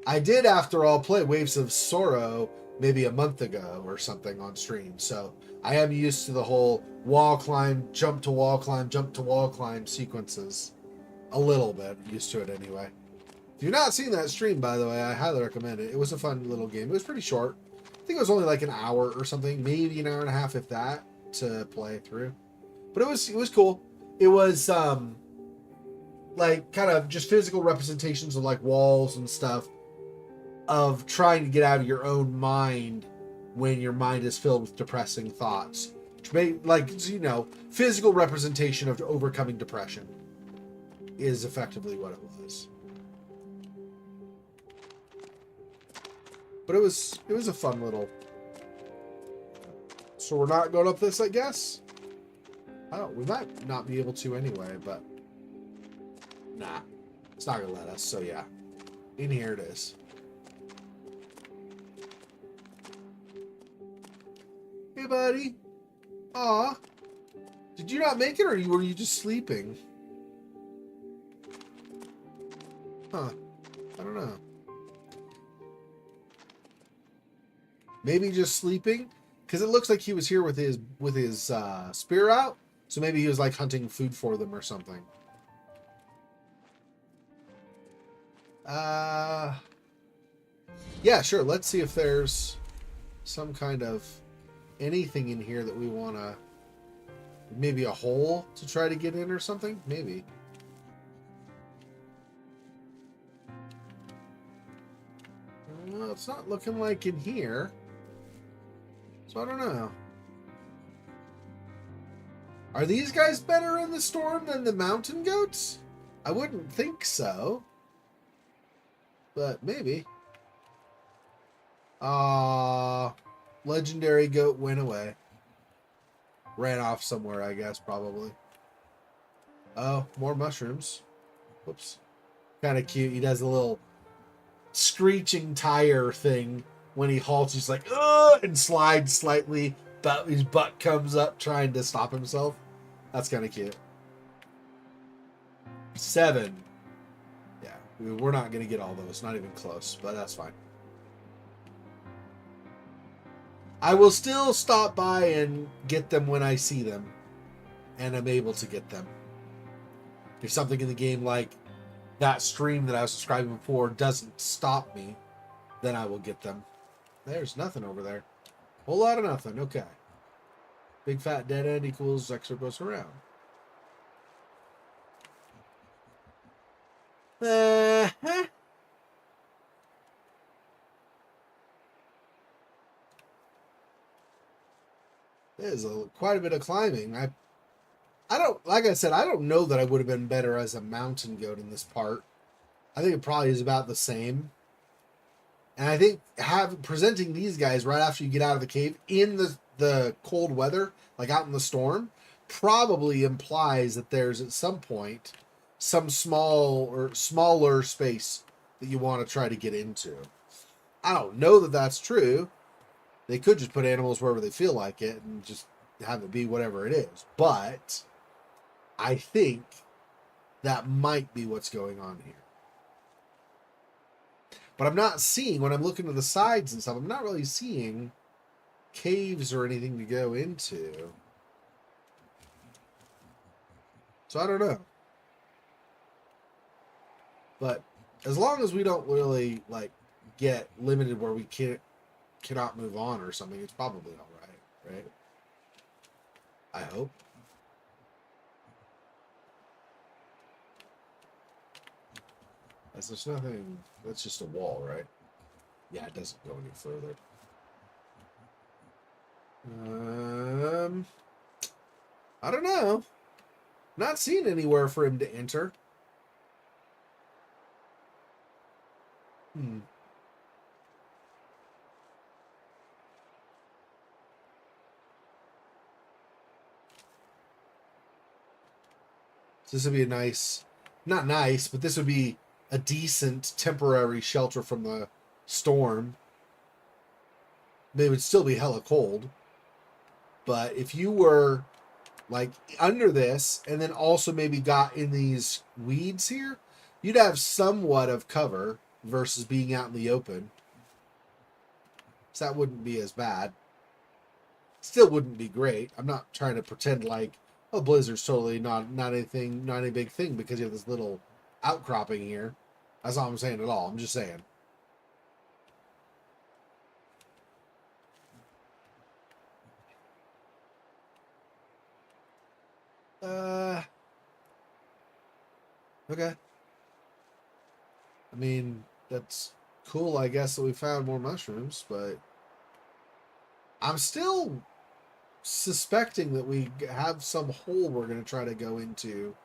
I did, after all, play Waves of Sorrow maybe a month ago or something on stream, so I am used to the whole wall climb, jump to wall climb, jump to wall climb sequences. A little bit. Used to it anyway. If you've not seen that stream, by the way, I highly recommend it. It was a fun little game. It was pretty short. I think it was only like an hour or something, maybe an hour and a half, if that, to play through. But it was cool. It was like kind of just physical representations of like walls and stuff, of trying to get out of your own mind when your mind is filled with depressing thoughts. Which may, like, you know, physical representation of overcoming depression is effectively what it was. But it was a fun little. So we're not going up this, I guess. Oh, we might not be able to anyway, but nah, it's not gonna let us. So yeah, in here it is. Hey, buddy. Aw, did you not make it, or were you just sleeping? Huh? I don't know. Maybe just sleeping, because it looks like he was here with his spear out. So maybe he was like hunting food for them or something. Yeah, sure. Let's see if there's some kind of anything in here that we want to. Maybe a hole to try to get in or something. Maybe. Well, it's not looking like in here. So I don't know. Are these guys better in the storm than the mountain goats? I wouldn't think so. But maybe. Legendary goat went away. Ran off somewhere, I guess, probably. Oh, more mushrooms. Whoops. Kind of cute. He does a little screeching tire thing when he halts. He's like, ugh, and slides slightly, but his butt comes up trying to stop himself. That's kind of cute. 7. Yeah, we're not going to get all those. Not even close, but that's fine. I will still stop by and get them when I see them, and I'm able to get them. If something in the game like that stream that I was describing before doesn't stop me, then I will get them. There's nothing over there. Whole lot of nothing. Okay. Big fat dead end equals extra goes around. Uh-huh. There's quite a bit of climbing. I don't, like I said, I don't know that I would have been better as a mountain goat in this part. I think it probably is about the same. And I think presenting these guys right after you get out of the cave in the cold weather, like out in the storm, probably implies that there's at some point some small or smaller space that you want to try to get into. I don't know that that's true. They could just put animals wherever they feel like it and just have it be whatever it is. But I think that might be what's going on here. But I'm not seeing, when I'm looking to the sides and stuff, I'm not really seeing caves or anything to go into. So I don't know. But as long as we don't really like get limited where we cannot move on or something, it's probably all right, right? I hope. As there's nothing, that's just a wall, right? Yeah, it doesn't go any further. I don't know. Not seeing anywhere for him to enter. So this would be a nice, not nice, but this would be a decent temporary shelter from the storm. They would still be hella cold. But if you were like under this and then also maybe got in these weeds here, you'd have somewhat of cover versus being out in the open. So that wouldn't be as bad. Still wouldn't be great. I'm not trying to pretend like, oh, blizzard's totally not anything, not any big thing because you have this little outcropping here. That's not what I'm saying at all. I'm just saying. Okay. I mean, that's cool, I guess, that we found more mushrooms, but I'm still suspecting that we have some hole we're going to try to go into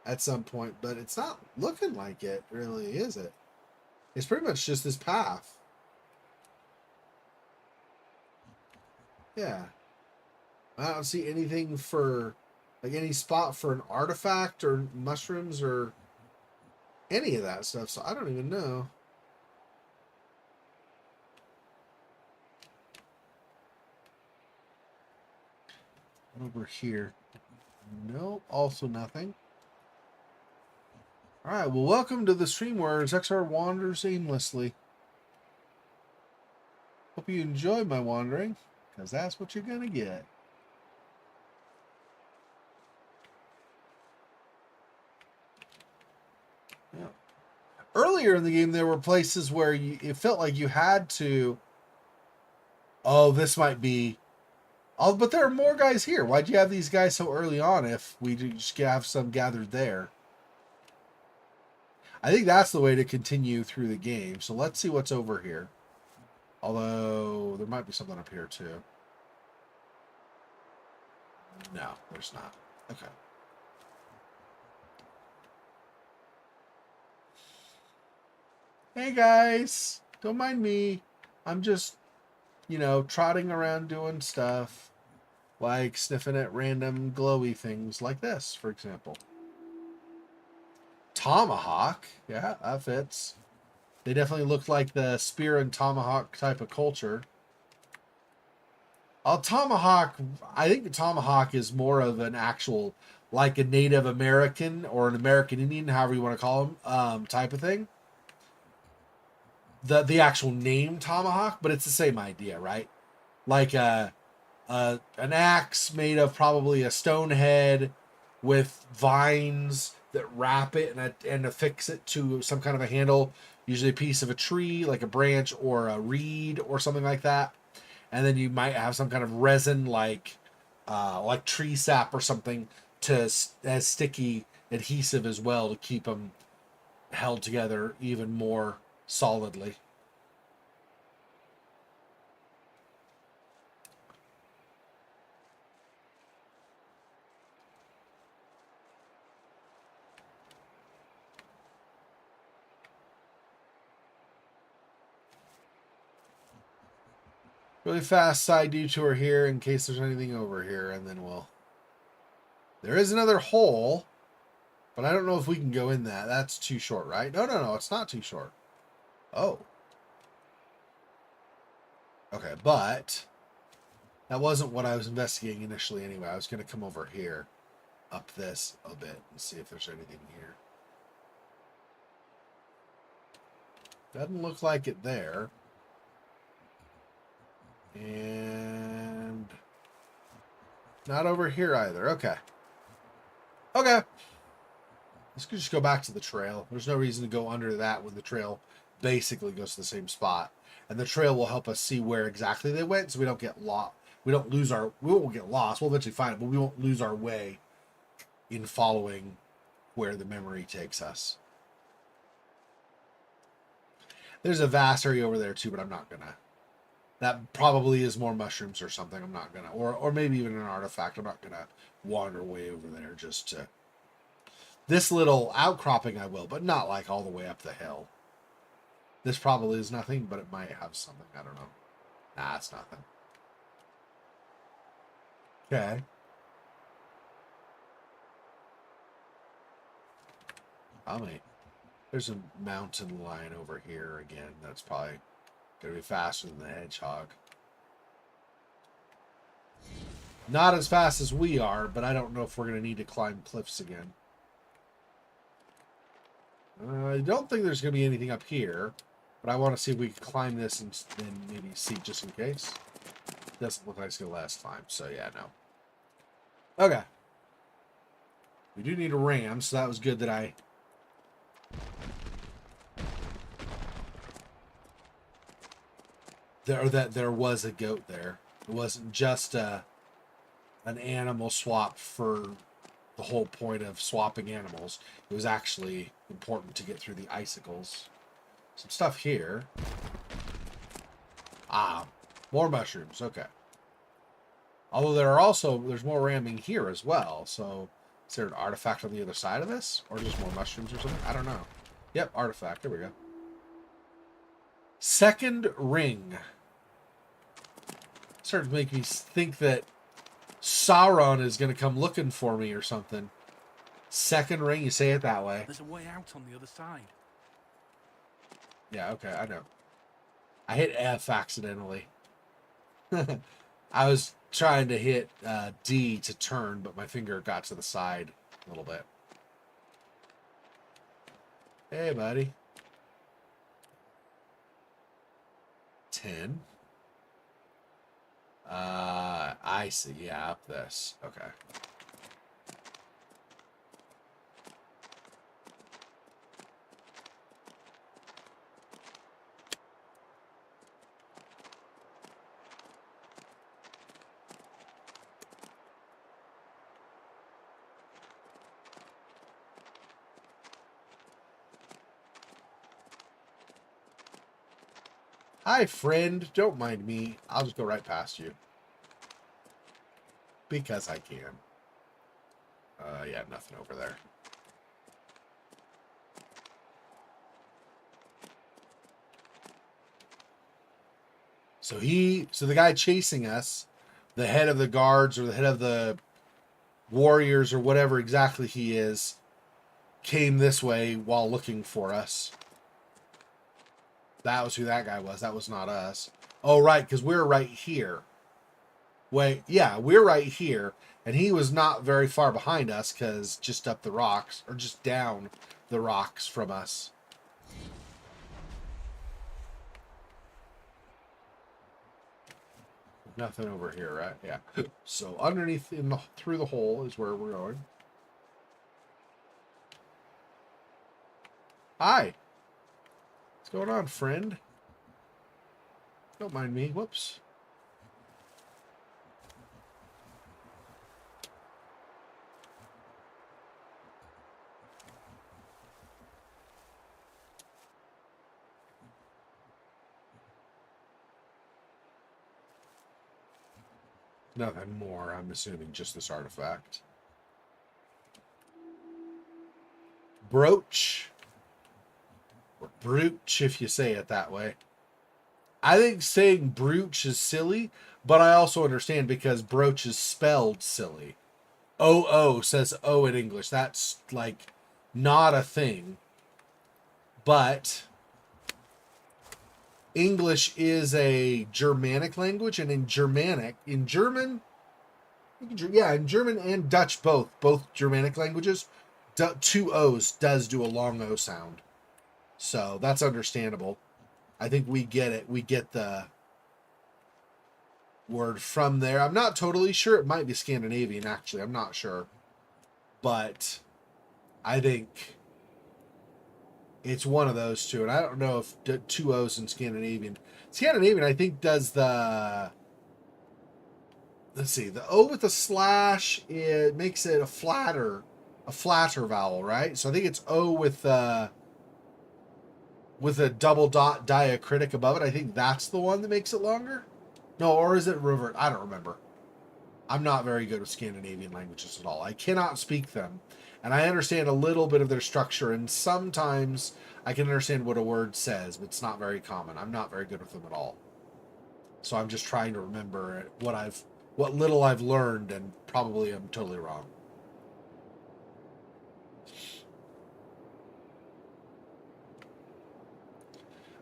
at some point, but it's not looking like it, really, is it? It's pretty much just this path. Yeah. I don't see anything for, like, any spot for an artifact or mushrooms or any of that stuff, so I don't even know. Over here. Nope, also nothing. Alright, well, welcome to the stream where XR wanders aimlessly. Hope you enjoy my wandering, because that's what you're going to get. Yeah. Earlier in the game, there were places where it felt like you had to... Oh, this might be... Oh, but there are more guys here. Why'd you have these guys so early on if we just have some gathered there? I think that's the way to continue through the game. So let's see what's over here. Although, there might be something up here too. No, there's not. Okay. Hey guys, don't mind me. I'm just, trotting around doing stuff. Like sniffing at random glowy things like this, for example. Tomahawk. Yeah, that fits. They definitely look like the spear and tomahawk type of culture. Tomahawk, I think the tomahawk is more of an actual, like a Native American or an American Indian, however you want to call them, type of thing. The actual name tomahawk, but it's the same idea, right? Like an axe made of probably a stone head with vines that wrap it and affix it to some kind of a handle, usually a piece of a tree, like a branch or a reed or something like that. And then you might have some kind of resin like tree sap or something as sticky adhesive as well to keep them held together even more solidly. Really fast side detour here in case there's anything over here, and then we'll... There is another hole, but I don't know if we can go in that. That's too short, right? No, it's not too short. Oh. Okay, but that wasn't what I was investigating initially anyway. I was going to come over here, up this a bit, and see if there's anything here. Doesn't look like it there. And not over here either. Okay. Okay. Let's just go back to the trail. There's no reason to go under that when the trail basically goes to the same spot. And the trail will help us see where exactly they went so we don't get lost. We won't get lost. We'll eventually find it, but we won't lose our way in following where the memory takes us. There's a vast area over there too, but I'm not gonna. That probably is more mushrooms or something. I'm not gonna, or maybe even an artifact. I'm not gonna wander way over there just to. This little outcropping I will, but not like all the way up the hill. This probably is nothing, but it might have something. I don't know. Nah, it's nothing. Okay. How many? There's a mountain lion over here again. That's probably going to be faster than the hedgehog. Not as fast as we are, but I don't know if we're going to need to climb cliffs again. I don't think there's going to be anything up here, but I want to see if we can climb this and then maybe see just in case. Doesn't look like it's going to last time, so yeah, no. Okay. We do need a ram, so that was good that I... There was a goat there. It wasn't just an animal swap for the whole point of swapping animals. It was actually important to get through the icicles. Some stuff here. Ah, more mushrooms. Okay. Although there's more ramming here as well. So is there an artifact on the other side of this? Or just more mushrooms or something? I don't know. Yep, artifact. There we go. Second ring. Started to make me think that Sauron is going to come looking for me or something. Second ring, you say it that way. There's a way out on the other side. Yeah, okay, I know. I hit F accidentally. I was trying to hit D to turn, but my finger got to the side a little bit. Hey, buddy. 10. I see. Yeah, up this. Okay. Hi, friend. Don't mind me. I'll just go right past you. Because I can. Yeah, nothing over there. So the guy chasing us, the head of the guards or the head of the warriors or whatever exactly he is, came this way while looking for us. That was who that guy was. That was not us. Oh, right, because we're right here. Wait, yeah, we're right here, and he was not very far behind us because just up the rocks, or just down the rocks from us. Nothing over here, right? Yeah. So underneath through the hole is where we're going. Hi. What's going on, friend? Don't mind me. Whoops. Nothing more, I'm assuming, just this artifact. Brooch. Or brooch, if you say it that way. I think saying brooch is silly, but I also understand because brooch is spelled silly. O says O in English. That's, like, not a thing. But English is a Germanic language, and in German, in German and Dutch both Germanic languages, two O's does do a long O sound. So that's understandable. I think we get it. We get the word from there. I'm not totally sure. It might be Scandinavian, actually. I'm not sure. But I think it's one of those two. And I don't know if two O's in Scandinavian. Scandinavian, I think, does the... Let's see. The O with the slash, it makes it a flatter vowel, right? So I think it's O with a double dot diacritic above it. I think that's the one that makes it longer. No, or is it revert? I don't remember. I'm not very good with Scandinavian languages at all. I cannot speak them. And I understand a little bit of their structure, and sometimes I can understand what a word says, but it's not very common. I'm not very good with them at all. So I'm just trying to remember what little I've learned, and probably I'm totally wrong.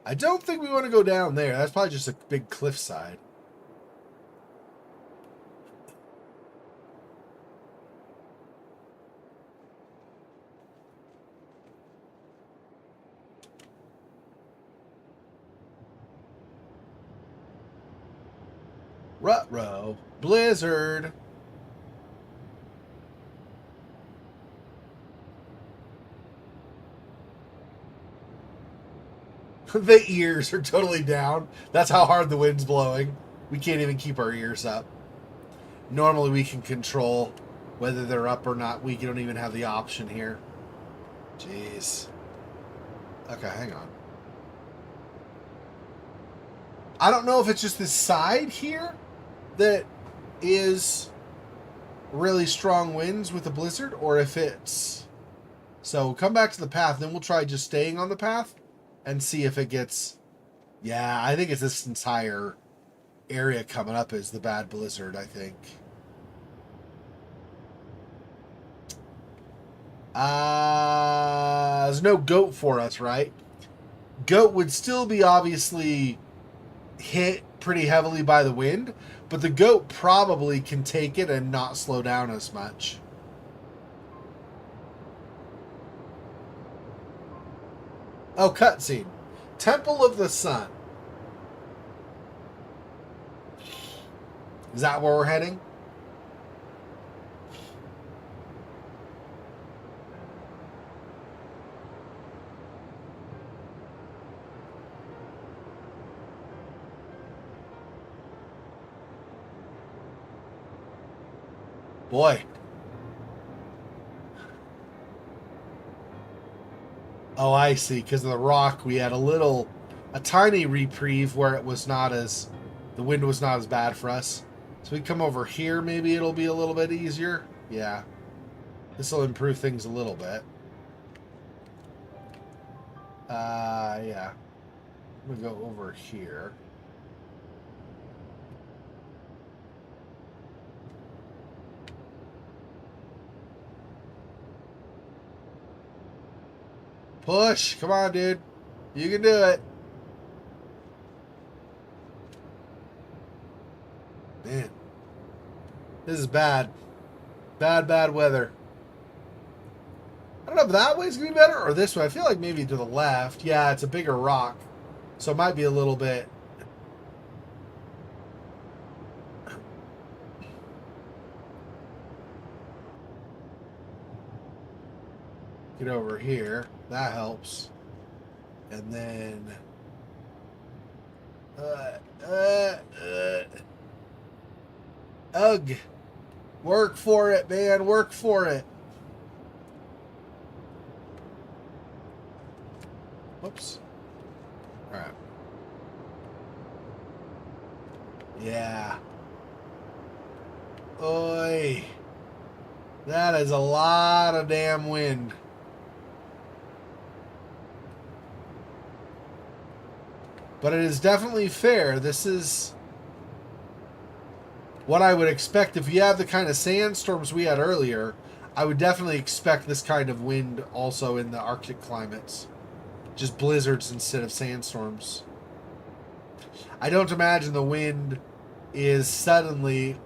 I don't think we want to go down there. That's probably just a big cliffside. Ruh-roh. Blizzard. The ears are totally down. That's how hard the wind's blowing. We can't even keep our ears up. Normally we can control whether they're up or not. We don't even have the option here. Jeez. Okay, hang on. I don't know if it's just this side here that is really strong winds with the blizzard, or if it's... So come back to the path, then we'll try just staying on the path and see if it gets... Yeah, I think it's this entire area coming up is the bad blizzard, I think. There's no goat for us, right? Goat would still be obviously hit pretty heavily by the wind, but the goat probably can take it and not slow down as much. Oh, cutscene. Temple of the Sun. Is that where we're heading? Boy. Oh, I see. Because of the rock, we had a tiny reprieve where it was not as, the wind was not as bad for us. So we come over here, maybe it'll be a little bit easier. Yeah. This will improve things a little bit. Yeah. I'm going to go over here. Push. Come on, dude. You can do it. Man. This is bad. Bad weather. I don't know if that way's going to be better or this way. I feel like maybe to the left. Yeah, it's a bigger rock. So it might be a little bit... Get over here. That helps. And then... Ugh. Work for it, man. Work for it. Whoops. Alright. Yeah. Oi. That is a lot of damn wind. But it is definitely fair. This is what I would expect. If you have the kind of sandstorms we had earlier, I would definitely expect this kind of wind also in the Arctic climates. Just blizzards instead of sandstorms. I don't imagine the wind is suddenly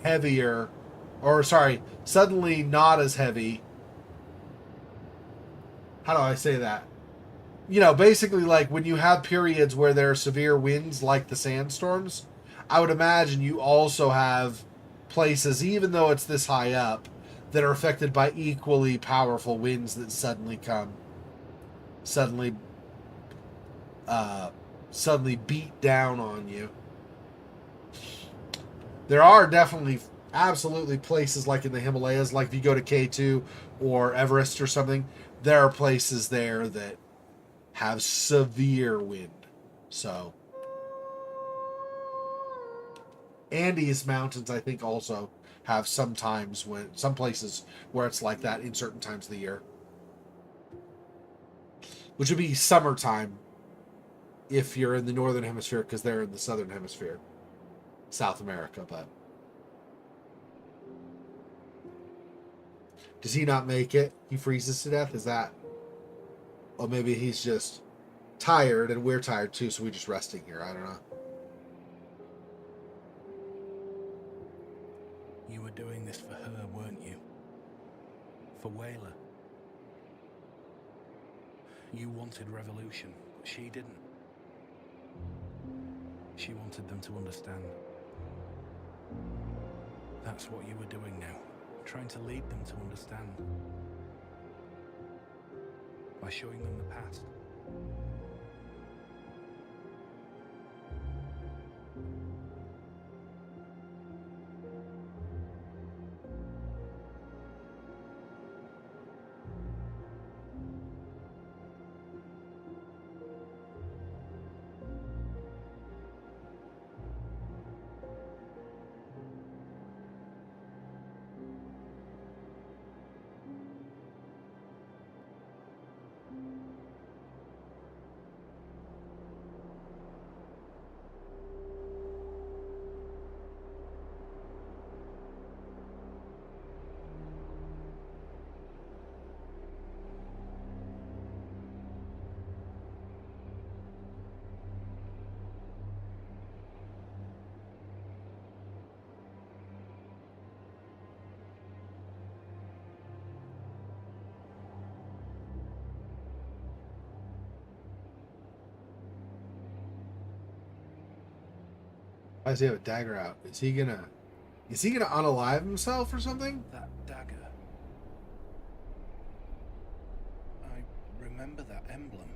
heavier, or sorry, suddenly not as heavy. How do I say that? You know, basically like when you have periods where there are severe winds like the sandstorms, I would imagine you also have places, even though it's this high up, that are affected by equally powerful winds that suddenly come. Suddenly beat down on you. There are definitely absolutely places like in the Himalayas, like if you go to K2 or Everest or something, there are places there that have severe wind. So Andes Mountains, I think, also have some places where it's like that in certain times of the year, which would be summertime if you're in the northern hemisphere, because they're in the southern hemisphere, South America. But does he not make it? He freezes to death? Is that... Oh, maybe he's just... tired, and we're tired too, so we're just resting here. I don't know. You were doing this for her, weren't you? For Whaler. You wanted revolution, but she didn't. She wanted them to understand. That's what you were doing now, trying to lead them to understand. By showing them the past. Why does he have a dagger out? Is he gonna unalive himself or something? That dagger. I remember that emblem.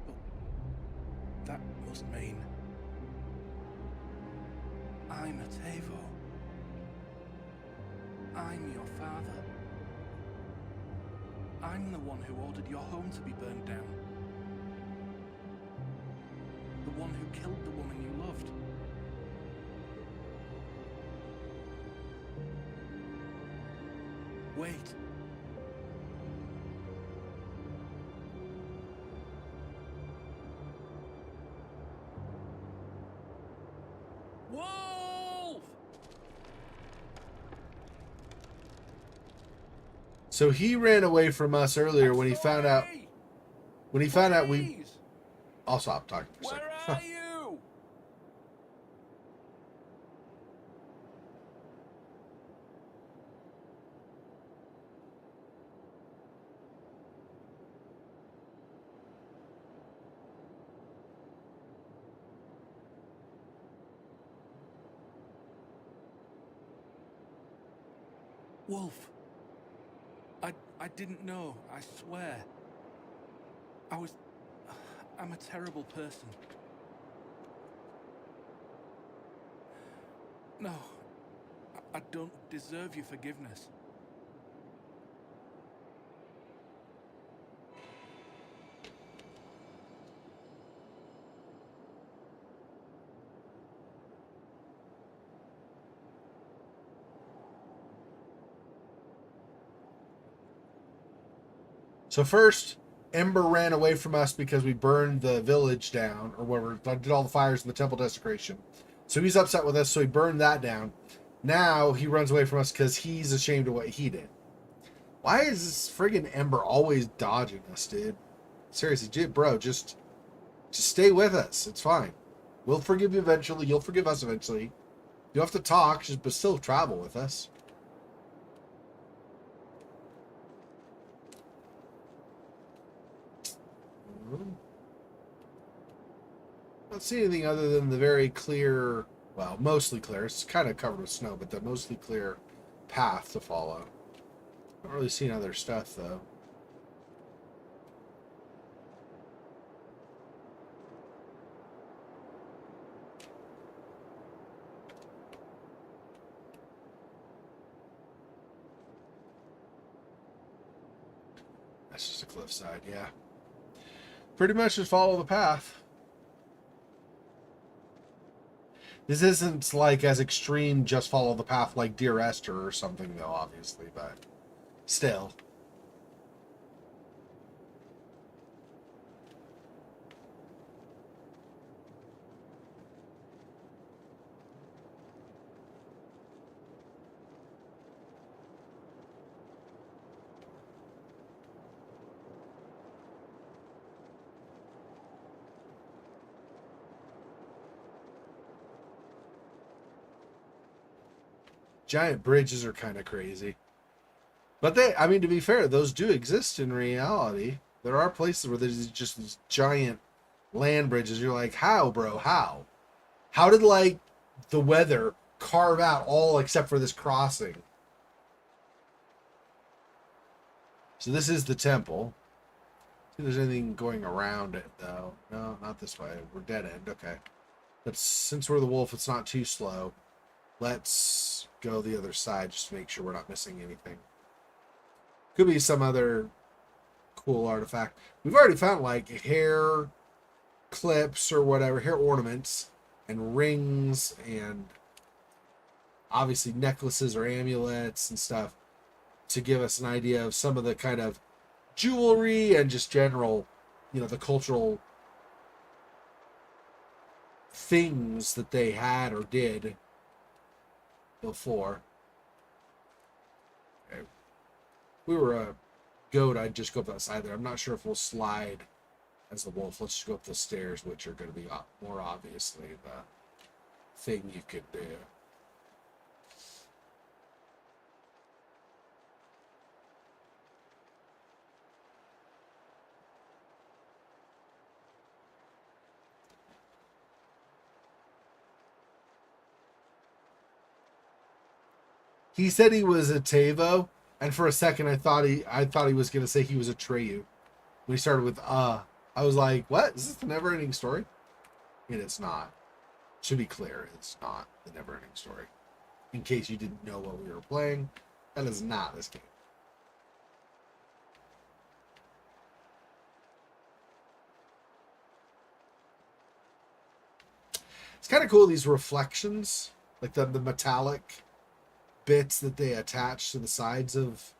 But that must mean I'm a Tavo. I'm your father. I'm the one who ordered your home to be burned down. The one who killed the woman you loved. Wait. Wolf! So he ran away from us earlier when he found out. When he found out we. Please! I'll stop talking for a Where second. are you? Wolf. I didn't know, I swear. I'm a terrible person. No, I don't deserve your forgiveness. So first, Ember ran away from us because we burned the village down, or whatever, did all the fires in the temple desecration. So he's upset with us, so he burned that down. Now he runs away from us because he's ashamed of what he did. Why is this friggin' Ember always dodging us, dude? Seriously, bro, just stay with us. It's fine. We'll forgive you eventually. You'll forgive us eventually. You have to talk, but still travel with us. Don't see anything other than the very clear, well, mostly clear. It's kind of covered with snow, but the mostly clear path to follow. Don't really see other stuff, though. That's just a cliffside, yeah. Pretty much just follow the path. This isn't like as extreme just follow the path like Dear Esther or something, though, obviously, but still. Giant bridges are kind of crazy. But I mean, to be fair, those do exist in reality. There are places where there's just these giant land bridges. You're like, how, bro? How? How did, like, the weather carve out all except for this crossing? So this is the temple. See if there's anything going around it, though. No, not this way. We're dead end. Okay. But since we're the wolf, it's not too slow. Let's go the other side just to make sure we're not missing anything. Could be some other cool artifact. We've already found, like, hair clips or whatever, hair ornaments, and rings, and obviously necklaces or amulets and stuff to give us an idea of some of the kind of jewelry and just general, the cultural things that they had or did before. Okay. If we were a goat, I'd just go up that side there. I'm not sure if we'll slide as the wolf. Let's just go up the stairs, which are going to be more obviously the thing you could do. He said he was a Tavo, and for a second I thought he was gonna say he was a Treyu. When he started with I was like, what? Is this the never ending story? And it's not. Should be clear, it's not the never ending story. In case you didn't know what we were playing, that is not this game. It's kind of cool, these reflections, like the metallic bits that they attach to the sides of,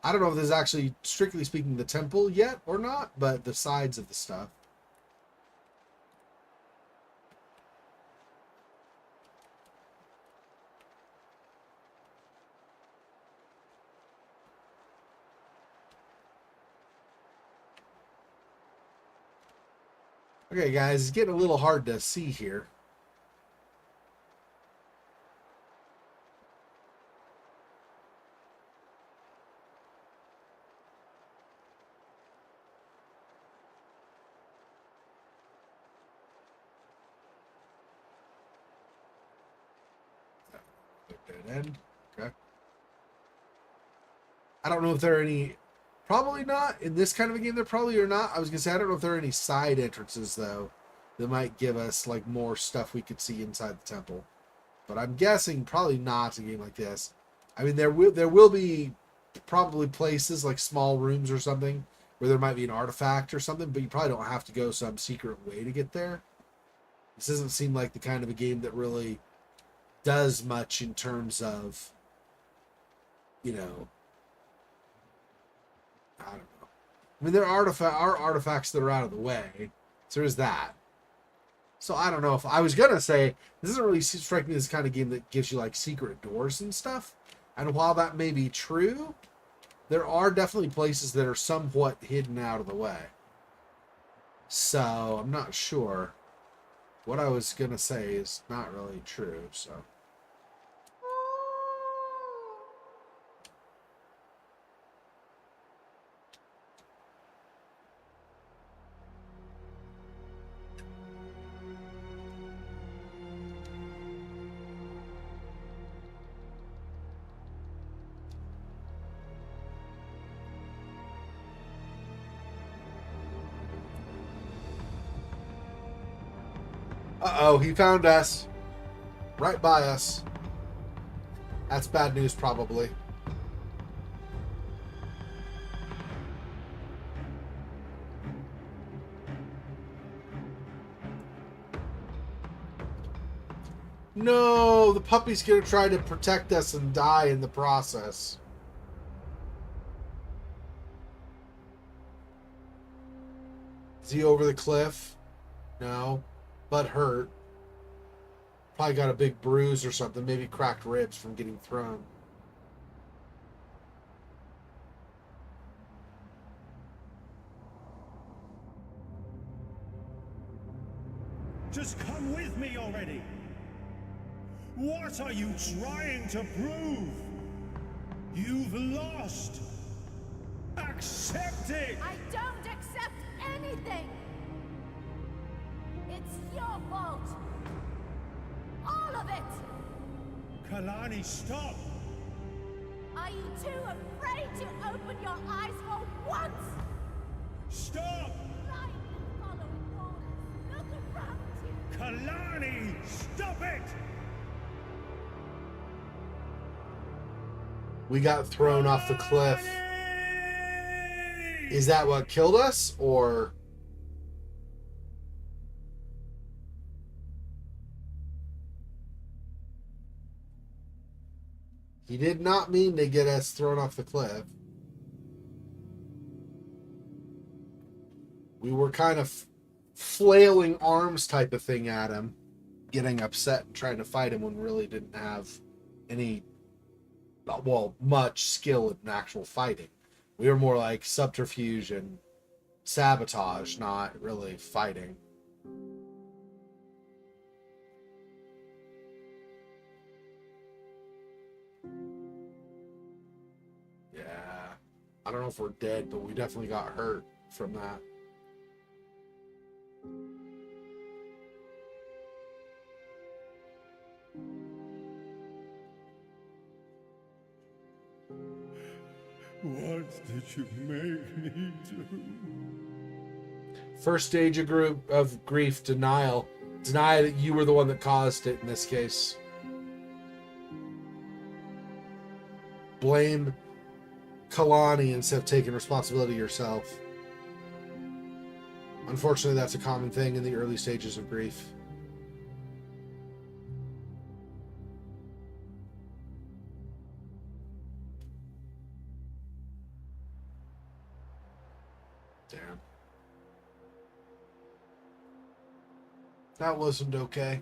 I don't know if this is actually, strictly speaking, the temple yet or not, but the sides of the stuff. Okay, guys, it's getting a little hard to see here. Dead end. Okay. I don't know if there are any. Probably not. In this kind of a game, there probably are not. I was going to say, I don't know if there are any side entrances, though, that might give us, like, more stuff we could see inside the temple. But I'm guessing probably not in a game like this. I mean, there will be probably places, like small rooms or something, where there might be an artifact or something, but you probably don't have to go some secret way to get there. This doesn't seem like the kind of a game that really does much in terms of, I don't know. I mean, there are artifacts that are out of the way. So there's that. So I don't know if I was gonna say this doesn't really strike me as the kind of game that gives you like secret doors and stuff. And while that may be true, there are definitely places that are somewhat hidden out of the way. So I'm not sure. What I was gonna say is not really true. So. Uh-oh, he found us. Right by us. That's bad news, probably. No, the puppy's gonna try to protect us and die in the process. Is he over the cliff? No. But hurt. Probably got a big bruise or something. Maybe cracked ribs from getting thrown. Just come with me already. What are you trying to prove? You've lost. Accept it! I don't accept anything! It's your fault! All of it! Kalani, stop! Are you too afraid to open your eyes for once? Stop! Blindly following orders. Look around you! Kalani, stop it! We got thrown off the cliff. Is that what killed us, or... He did not mean to get us thrown off the cliff. We were kind of flailing arms type of thing at him, getting upset and trying to fight him when we really didn't have any, well, much skill in actual fighting. We were more like subterfuge and sabotage, not really fighting. Yeah. I don't know if we're dead, but we definitely got hurt from that. What did you make me do? First stage of grief, denial. Deny that you were the one that caused it in this case. Blame Kalani instead of taking responsibility yourself. Unfortunately, that's a common thing in the early stages of grief. Damn. That wasn't okay.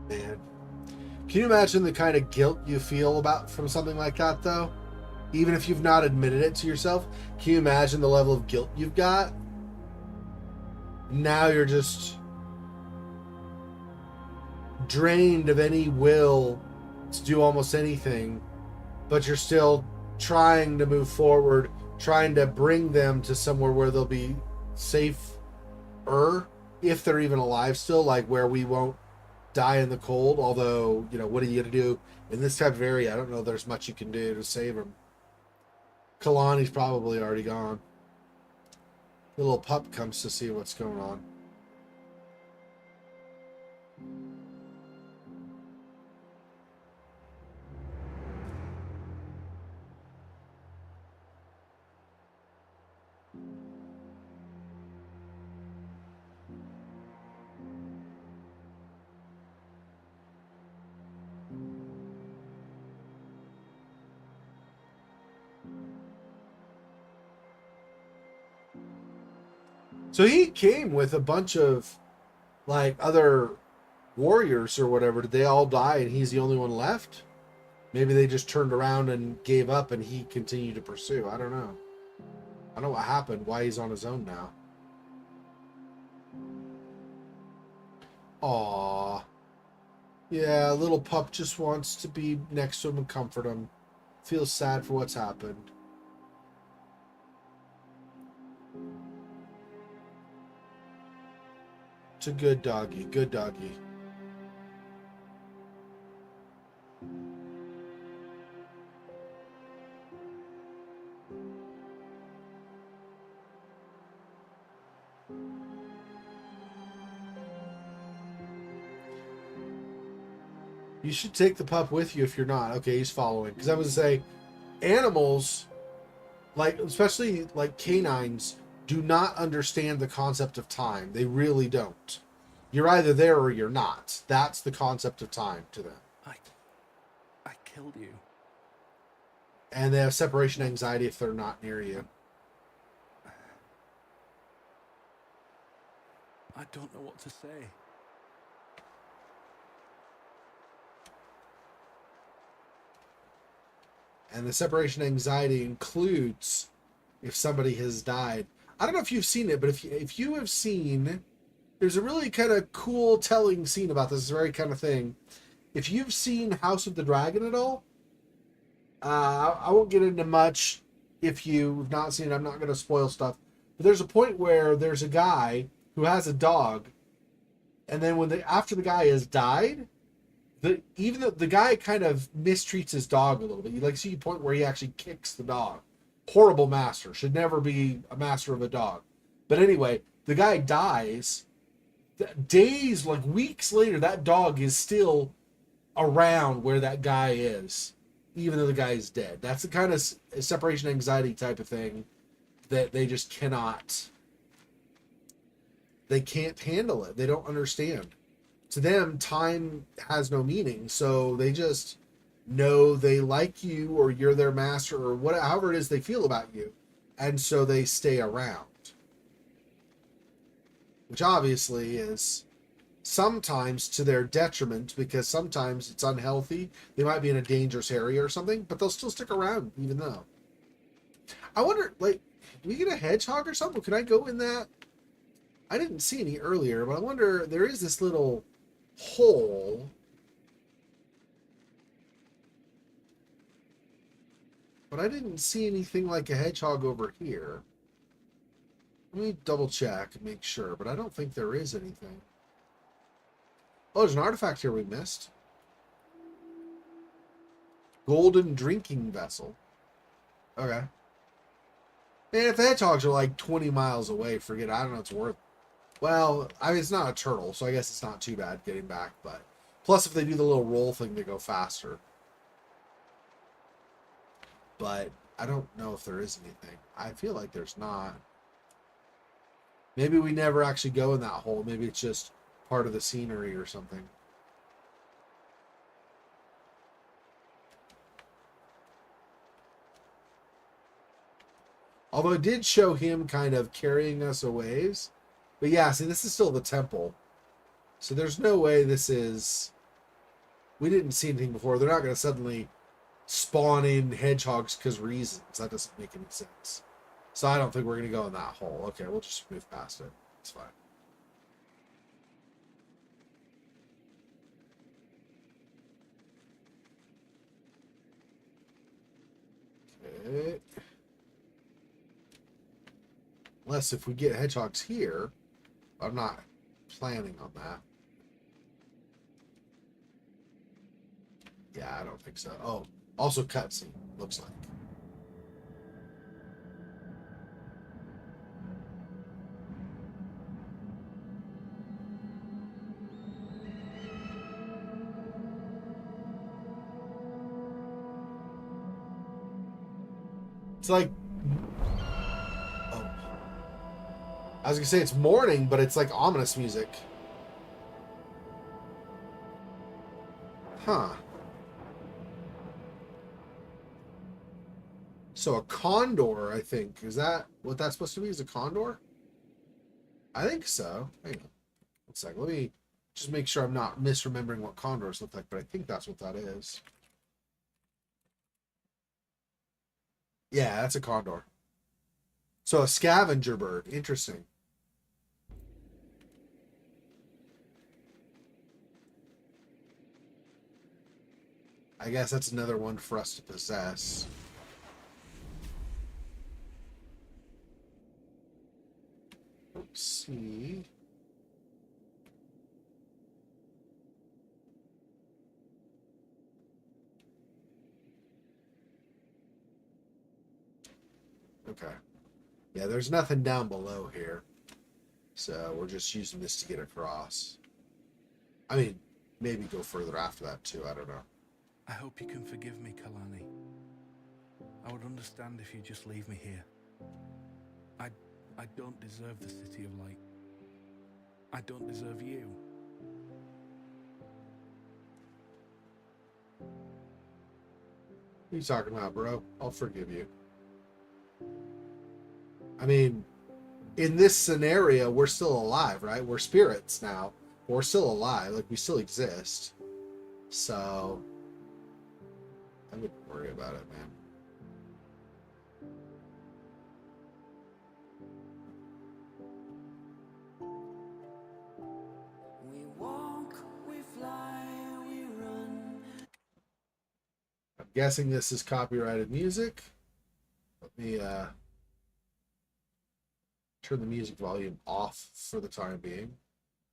Man. Can you imagine the kind of guilt you feel about from something like that, though? Even if you've not admitted it to yourself, can you imagine the level of guilt you've got? Now you're just drained of any will to do almost anything, but you're still trying to move forward, trying to bring them to somewhere where they'll be safer, if they're even alive still, like where we won't die in the cold. Although, you know, what are you gonna do in this type of area? I don't know there's much you can do to save them. Kalani's probably already gone. The little pup comes to see what's going on. So he came with a bunch of like other warriors or whatever. Did they all die and he's the only one left? Maybe they just turned around and gave up and he continued to pursue. I don't know. I don't know what happened, why he's on his own now. Aww. Yeah, little pup just wants to be next to him and comfort him. Feels sad for what's happened. It's a good doggy. Good doggy. You should take the pup with you if you're not. Okay, he's following. Because I was going to say, animals, like especially like canines, do not understand the concept of time. They really don't. You're either there or you're not. That's the concept of time to them. I killed you. And they have separation anxiety if they're not near you. I don't know what to say. And the separation anxiety includes if somebody has died. I don't know if you've seen it, but if you have seen, there's a really kind of cool telling scene about this very kind of thing. If you've seen House of the Dragon at all, I won't get into much. If you've not seen it, I'm not going to spoil stuff. But there's a point where there's a guy who has a dog, and then after the guy has died, even though the guy kind of mistreats his dog a little bit. You like see a point where he actually kicks the dog. Horrible master. Should never be a master of a dog. But anyway, the guy dies. Days, like weeks later, that dog is still around where that guy is, even though the guy is dead. That's the kind of separation anxiety type of thing that they just cannot. They can't handle it. They don't understand. To them, time has no meaning, so they just know they like you or you're their master or whatever it is they feel about you, and so they stay around. Which obviously is sometimes to their detriment, because sometimes it's unhealthy. They might be in a dangerous area or something, but they'll still stick around even though. I wonder, like, do we get a hedgehog or something? Can I go in that? I didn't see any earlier, but I wonder, there is this little hole. But I didn't see anything like a hedgehog over here. Let me double check and make sure, but I don't think there is anything. Oh, there's an artifact here we missed. Golden drinking vessel. Okay. Man, if the hedgehogs are like 20 miles away, forget it. I don't know it's worth. Well, I mean, it's not a turtle, so I guess it's not too bad getting back, but plus if they do the little roll thing, they go faster. But I don't know if there is anything. I feel like there's not. Maybe we never actually go in that hole. Maybe it's just part of the scenery or something. Although it did show him kind of carrying us a ways. But yeah, see, this is still the temple. So there's no way this is... We didn't see anything before. They're not going to suddenly spawn in hedgehogs because reasons. That doesn't make any sense. So I don't think we're going to go in that hole. Okay, we'll just move past it. It's fine. Okay. Unless if we get hedgehogs here, I'm not planning on that. Yeah, I don't think so. Oh, also cutscene, looks like. It's like... Oh. I was going to say it's morning, but it's like ominous music. Huh. So a condor, I think. Is that what that's supposed to be? Is a condor? I think so. Hang on. One sec. Let me just make sure I'm not misremembering what condors look like, but I think that's what that is. Yeah, that's a condor. So a scavenger bird. Interesting. I guess that's another one for us to possess. Let's see. Okay. Yeah, there's nothing down below here. So we're just using this to get across. I mean, maybe go further after that too. I don't know. I hope you can forgive me, Kalani. I would understand if you just leave me here. I don't deserve the City of Light. I don't deserve you. What are you talking about, bro? I'll forgive you. I mean, in this scenario, we're still alive, right? We're spirits now. We're still alive. Like, we still exist. So, I wouldn't worry about it, man. We walk, we fly, we run. I'm guessing this is copyrighted music. Let me turn the music volume off for the time being.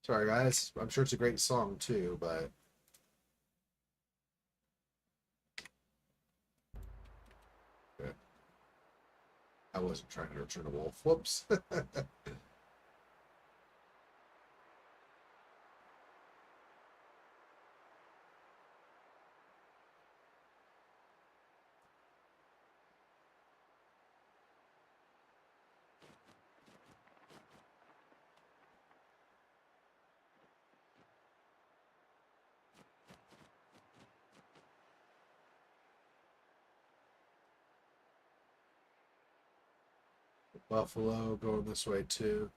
Sorry, guys. I'm sure it's a great song, too, but... Okay. I wasn't trying to return a wolf. Whoops. Buffalo going this way, too.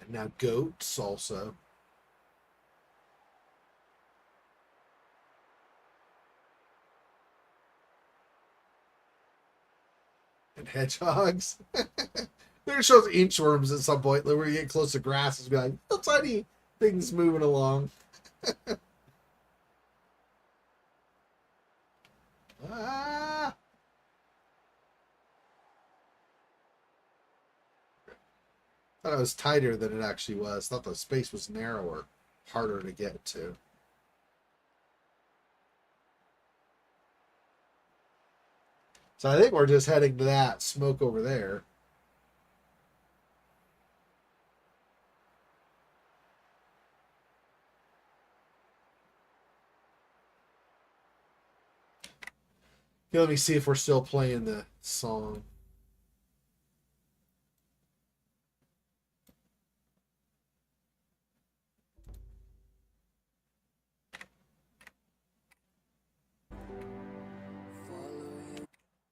And now goats also. And hedgehogs. There shows inchworms at some point, like where you get close to grass, it's be like little tiny things moving along. Ah! Thought it was tighter than it actually was. Thought the space was narrower, harder to get to. So I think we're just heading to that smoke over there. Okay, let me see if we're still playing the song.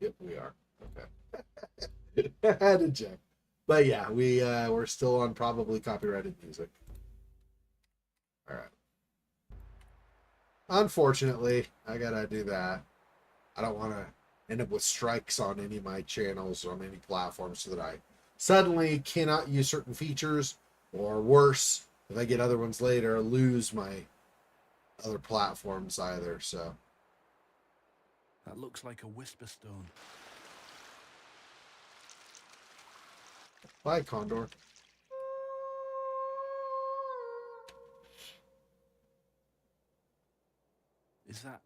Yep, we are. Okay. I had to check. But yeah, we're still on probably copyrighted music. All right. Unfortunately, I gotta do that. I don't want to end up with strikes on any of my channels or on any platforms so that I suddenly cannot use certain features, or worse, if I get other ones later, lose my other platforms either. So That looks like a whisper stone. bye, Condor. Is that...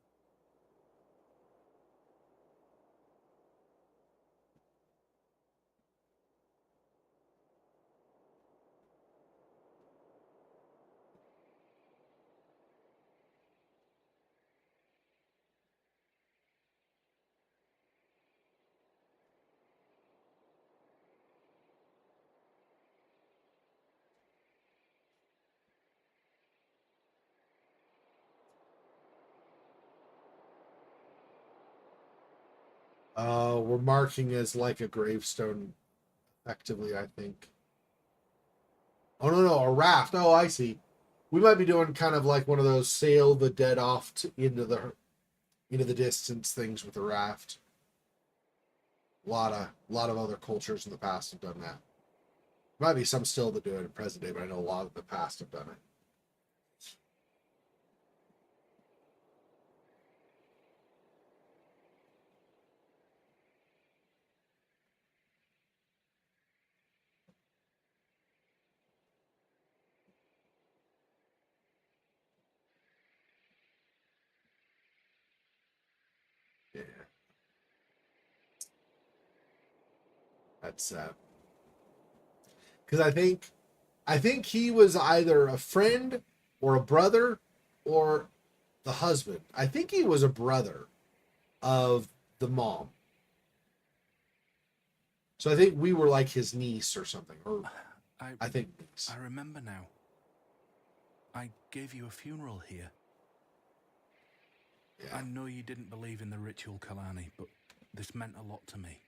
We're marking as like a gravestone, effectively, I think. Oh no, a raft. Oh, I see. We might be doing kind of like one of those sail the dead off into the distance things with a raft. lot of other cultures in the past have done that. Might be some still that do it in present day, but I know a lot of the past have done it. Yeah. That's because I think he was either a friend or a brother or the husband. I think he was a brother of the mom. So I think we were like his niece or something. Or I think niece. I remember now. I gave you a funeral here. Yeah. I know you didn't believe in the ritual, Kalani, but this meant a lot to me.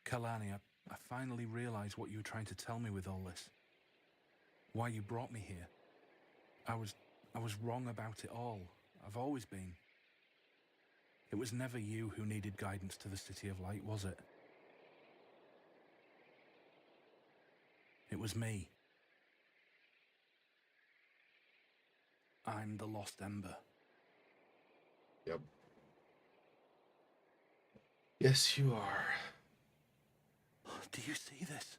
Kalani, I finally realized what you were trying to tell me with all this. Why you brought me here. I was wrong about it all. I've always been. It was never you who needed guidance to the City of Light, was it? It was me. I'm the lost Ember. Yep. Yes, you are. Do you see this?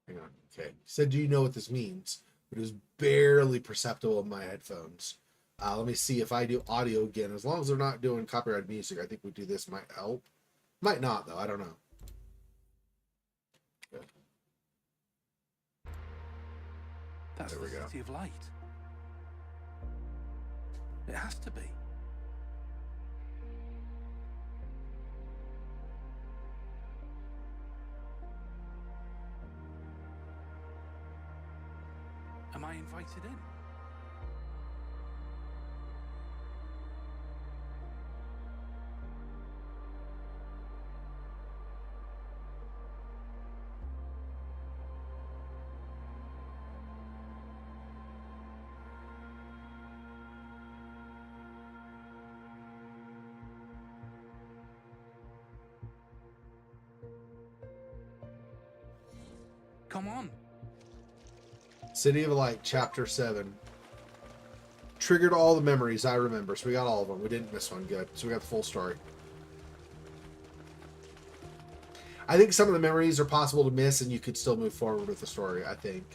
Hang on. Okay. He said, do you know what this means? But it was barely perceptible in my headphones. Let me see if I do audio again. As long as they're not doing copyrighted music, I think we do this might help. Might not, though. I don't know. Good. That's There we the go. City of Light. It has to be. Am I invited in? Come on. City of Light, Chapter 7. Triggered all the memories I remember, so we got all of them. We didn't miss one. Good. So we got the full story. I think some of the memories are possible to miss, and you could still move forward with the story, I think.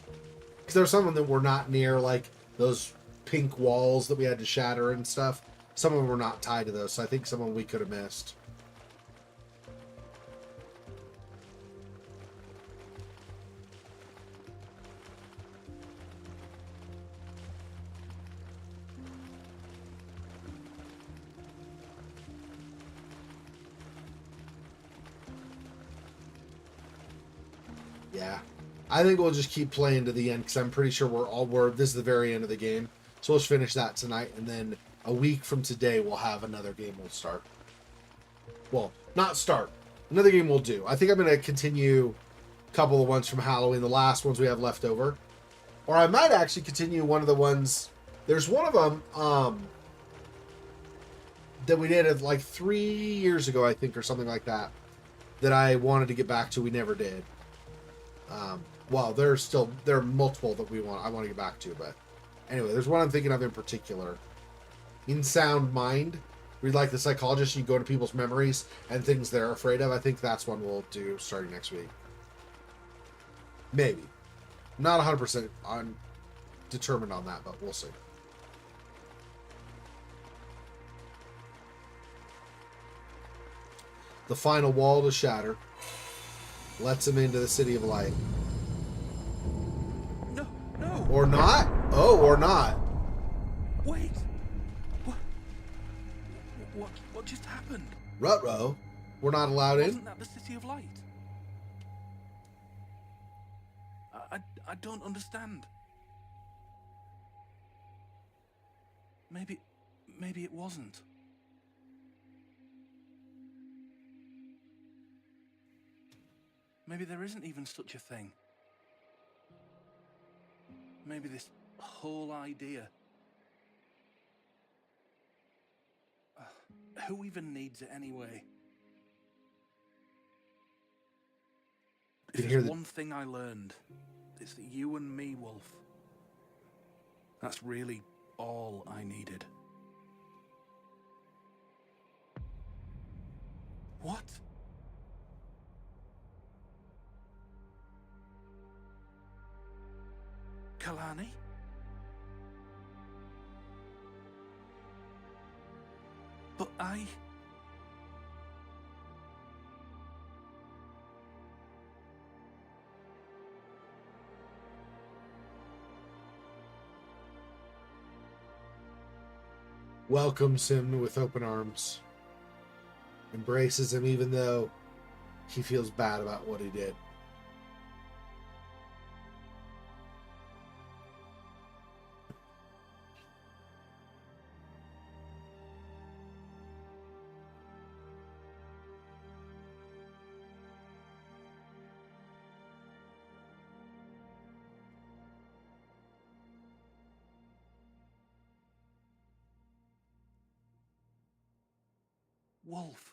Because there were some of them that were not near, like, those pink walls that we had to shatter and stuff. Some of them were not tied to those, so I think some of them we could have missed. Yeah. I think we'll just keep playing to the end because I'm pretty sure this is the very end of the game. So let's finish that tonight, and then a week from today we'll have another game we'll start. Well, not start. Another game we'll do. I think I'm going to continue a couple of ones from Halloween, the last ones we have left over. Or I might actually continue one of the ones. There's one of them that we did like 3 years ago, I think, or something like that, that I wanted to get back to. We never did. Well, there are multiple that I want to get back to, but anyway, there's one I'm thinking of in particular. In Sound Mind, where you're like the psychologist, you go to people's memories and things they're afraid of. I think that's one we'll do starting next week. Maybe. Not 100% determined on that, but we'll see. The final wall to shatter lets him into the City of Light. No. Or not? Oh, or not. Wait. What just happened? Ruh-roh. We're not allowed in? Wasn't that the City of Light? I don't understand. Maybe it wasn't. Maybe there isn't even such a thing. Maybe this whole idea. Who even needs it anyway? If can hear there's the- one thing I learned, it's that you and me, Wolf, that's really all I needed. What? Kalani? But I... welcomes him with open arms, embraces him even though he feels bad about what he did. Wolf.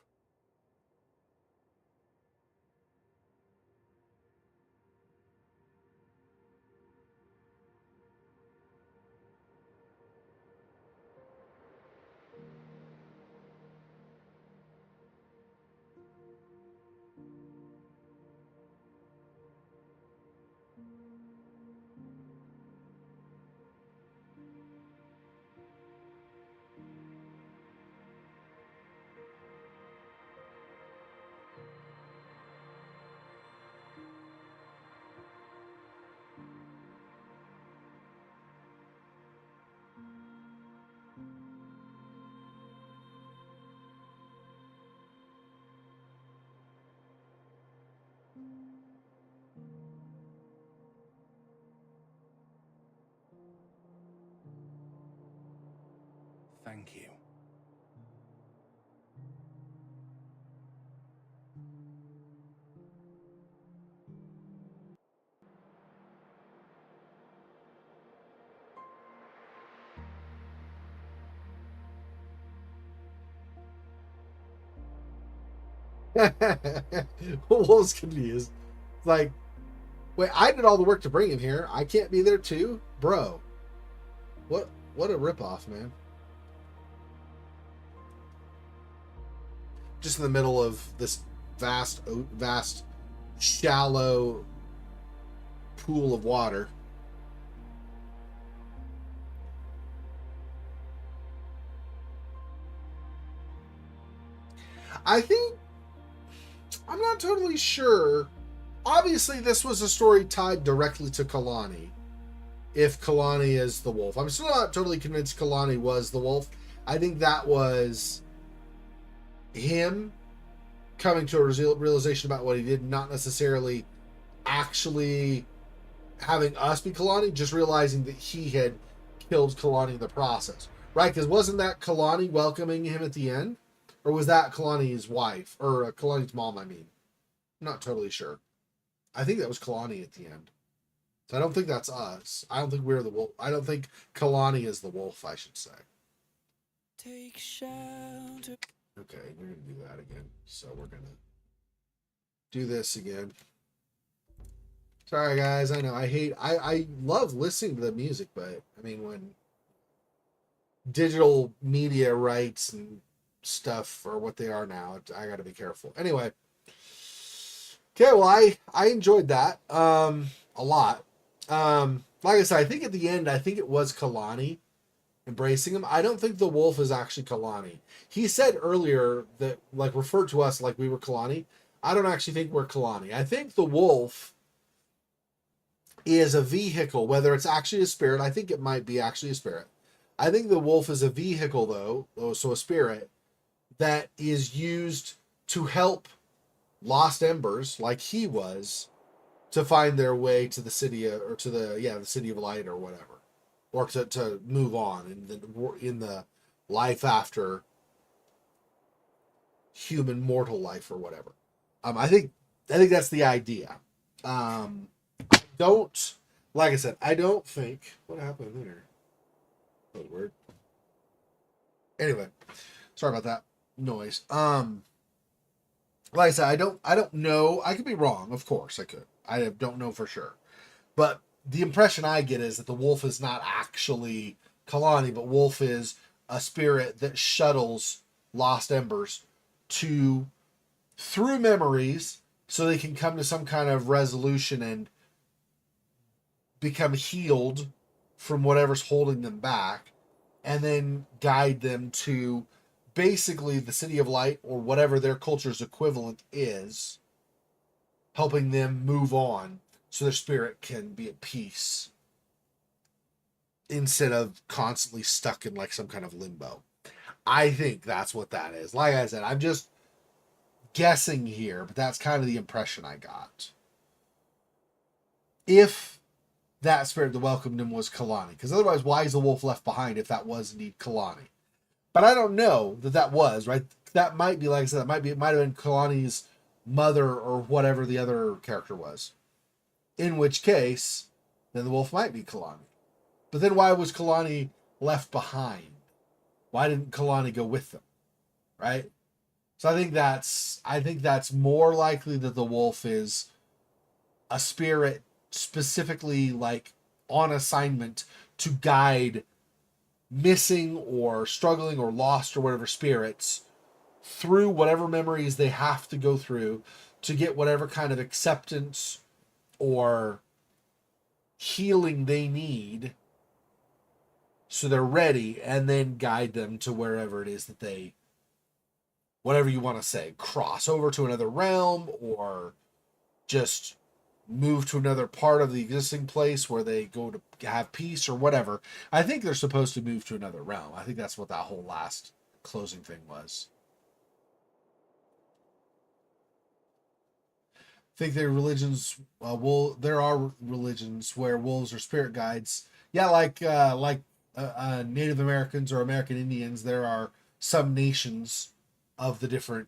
Thank you. Wolf's confused. Like, wait, I did all the work to bring him here. I can't be there too, bro. What a ripoff, man. Just in the middle of this vast, shallow pool of water. I think, I'm not totally sure. Obviously, this was a story tied directly to Kalani. If Kalani is the wolf. I'm still not totally convinced Kalani was the wolf. I think that was him coming to a realization about what he did, not necessarily actually having us be Kalani, just realizing that he had killed Kalani in the process. Right? Because wasn't that Kalani welcoming him at the end? Or was that Kalani's wife? Or Kalani's mom, I mean. I'm not totally sure. I think that was Kalani at the end. So I don't think that's us. I don't think we're the wolf. I don't think Kalani is the wolf, I should say. Take shelter. Okay, we're going to do that again. So we're going to do this again. Sorry, guys. I know I love listening to the music, but I mean, when digital media rights and stuff are what they are now, I got to be careful. Anyway. Okay, well, I enjoyed that a lot. Like I said, I think at the end, I think it was Kalani embracing him. I don't think the wolf is actually Kalani. He said earlier that, like, referred to us like we were Kalani. I don't actually think we're Kalani. I think the wolf is a vehicle, whether it's actually a spirit. I think it might be actually a spirit. I think the wolf is a vehicle, though, so a spirit, that is used to help lost embers, like he was, to find their way to the city or to the city of light or whatever, or to move on in the life after human mortal life or whatever. I think that's the idea. Don't like I said, I don't think what happened there. That was weird. Anyway, sorry about that noise. Like I said, I don't know. I could be wrong, of course I could. I don't know for sure. But the impression I get is that the wolf is not actually Kalani, but wolf is a spirit that shuttles lost embers to through memories so they can come to some kind of resolution and become healed from whatever's holding them back, and then guide them to basically the city of light or whatever their culture's equivalent is, helping them move on so their spirit can be at peace instead of constantly stuck in like some kind of limbo. I think that's what that is. Like I said, I'm just guessing here, but that's kind of the impression I got. If that spirit that welcomed him was Kalani, because otherwise, why is the wolf left behind if that was indeed Kalani? But I don't know that was right. That might be, like I said, it might have been Kalani's mother or whatever the other character was. In which case, then the wolf might be Kalani. But then why was Kalani left behind? Why didn't Kalani go with them? Right? So I think that's more likely that the wolf is a spirit specifically like on assignment to guide missing or struggling or lost or whatever spirits through whatever memories they have to go through to get whatever kind of acceptance or healing they need so they're ready, and then guide them to wherever it is that they, whatever you want to say, cross over to another realm or just move to another part of the existing place where they go to have peace or whatever. I think they're supposed to move to another realm. I think that's what that whole last closing thing was. I think there are religions, there are religions where wolves are spirit guides. Yeah, like Native Americans or American Indians, there are some nations of the different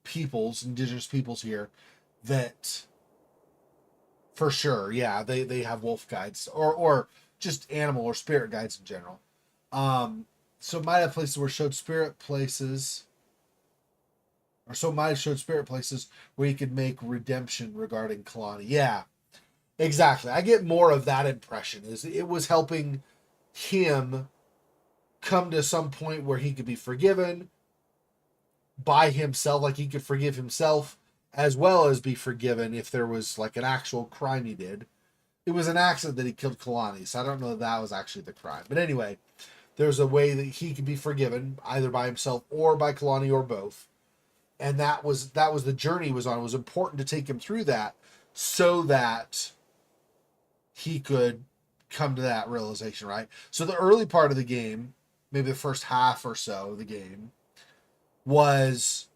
peoples, indigenous peoples here, that for sure, yeah, they have wolf guides or just animal or spirit guides in general. So might have places where showed spirit places, or so might have showed spirit places where you could make redemption regarding Kalani. Yeah, exactly. I get more of that impression. Is it was helping him come to some point where he could be forgiven by himself, like he could forgive himself as well as be forgiven if there was like an actual crime he did. It was an accident that he killed Kalani, so I don't know if that was actually the crime. But anyway, there's a way that he could be forgiven either by himself or by Kalani or both. And that was the journey he was on. It was important to take him through that so that he could come to that realization, right? So the early part of the game, maybe the first half or so of the game, was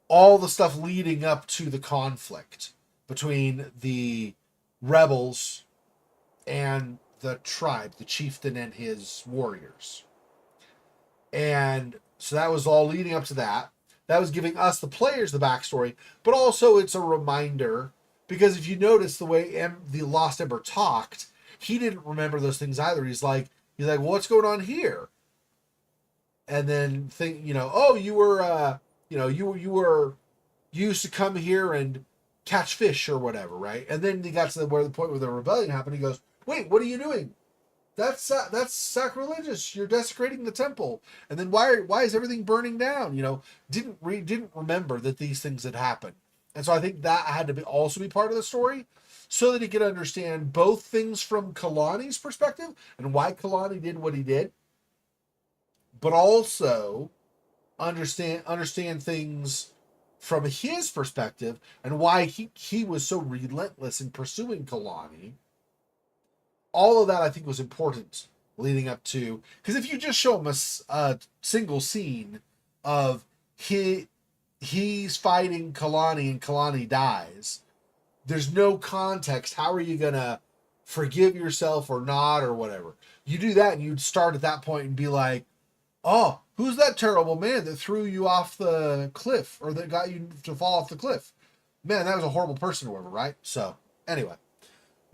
all the stuff leading up to the conflict between the rebels and the tribe, the chieftain and his warriors. And so that was all leading up to that. That was giving us, the players, the backstory, but also it's a reminder, because if you notice the way the Lost Ember talked, he didn't remember those things either. He's like, well, what's going on here? And then think, oh, you were, you used to come here and catch fish or whatever, right? And then he got to the point where the rebellion happened. He goes, wait, what are you doing? That's sacrilegious. You're desecrating the temple. And then why is everything burning down? Didn't remember that these things had happened. And so I think that had to also be part of the story, so that he could understand both things from Kalani's perspective and why Kalani did what he did, but also understand things from his perspective and why he was so relentless in pursuing Kalani. All of that, I think, was important leading up to, because if you just show him a single scene of he's fighting Kalani and Kalani dies, there's no context. How are you gonna forgive yourself or not or whatever? You do that and you'd start at that point and be like, oh, who's that terrible man that threw you off the cliff or that got you to fall off the cliff? Man, that was a horrible person or whatever, right? So anyway,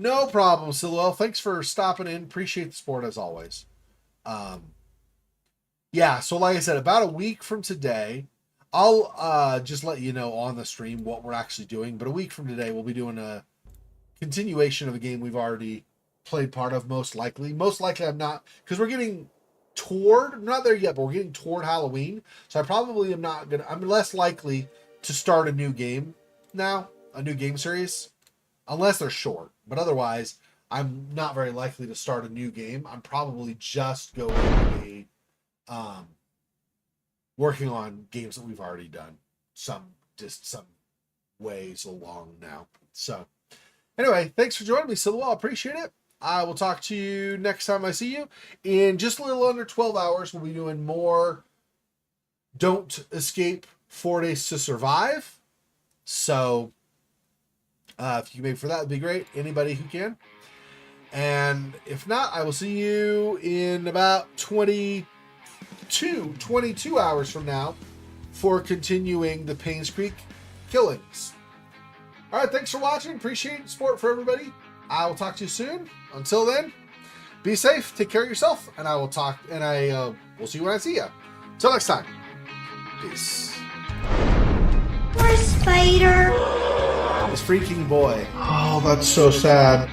No problem, Silwell. Thanks for stopping in. Appreciate the support as always. Yeah, so like I said, about a week from today, I'll just let you know on the stream what we're actually doing. But a week from today, we'll be doing a continuation of a game we've already played part of, most likely. Most likely I'm not, because we're getting toward, not there yet, but we're getting toward Halloween. So I probably am not going to, I'm less likely to start a new game now, a new game series, unless they're short. But otherwise, I'm not very likely to start a new game. I'm probably just going to be working on games that we've already done, some ways along now. So anyway, thanks for joining me, Silwell. I appreciate it. I will talk to you next time I see you. In just a little under 12 hours, we'll be doing more Don't Escape 4 Days to Survive. So if you can make for that, it'd be great. Anybody who can. And if not, I will see you in about 22 hours from now for continuing the Paynes Creek killings. All right, thanks for watching. Appreciate the support for everybody. I will talk to you soon. Until then, be safe, take care of yourself, and I will talk, and we'll see you when I see you. Until next time, peace. Poor spider. This freaking boy. Oh, that's so sad.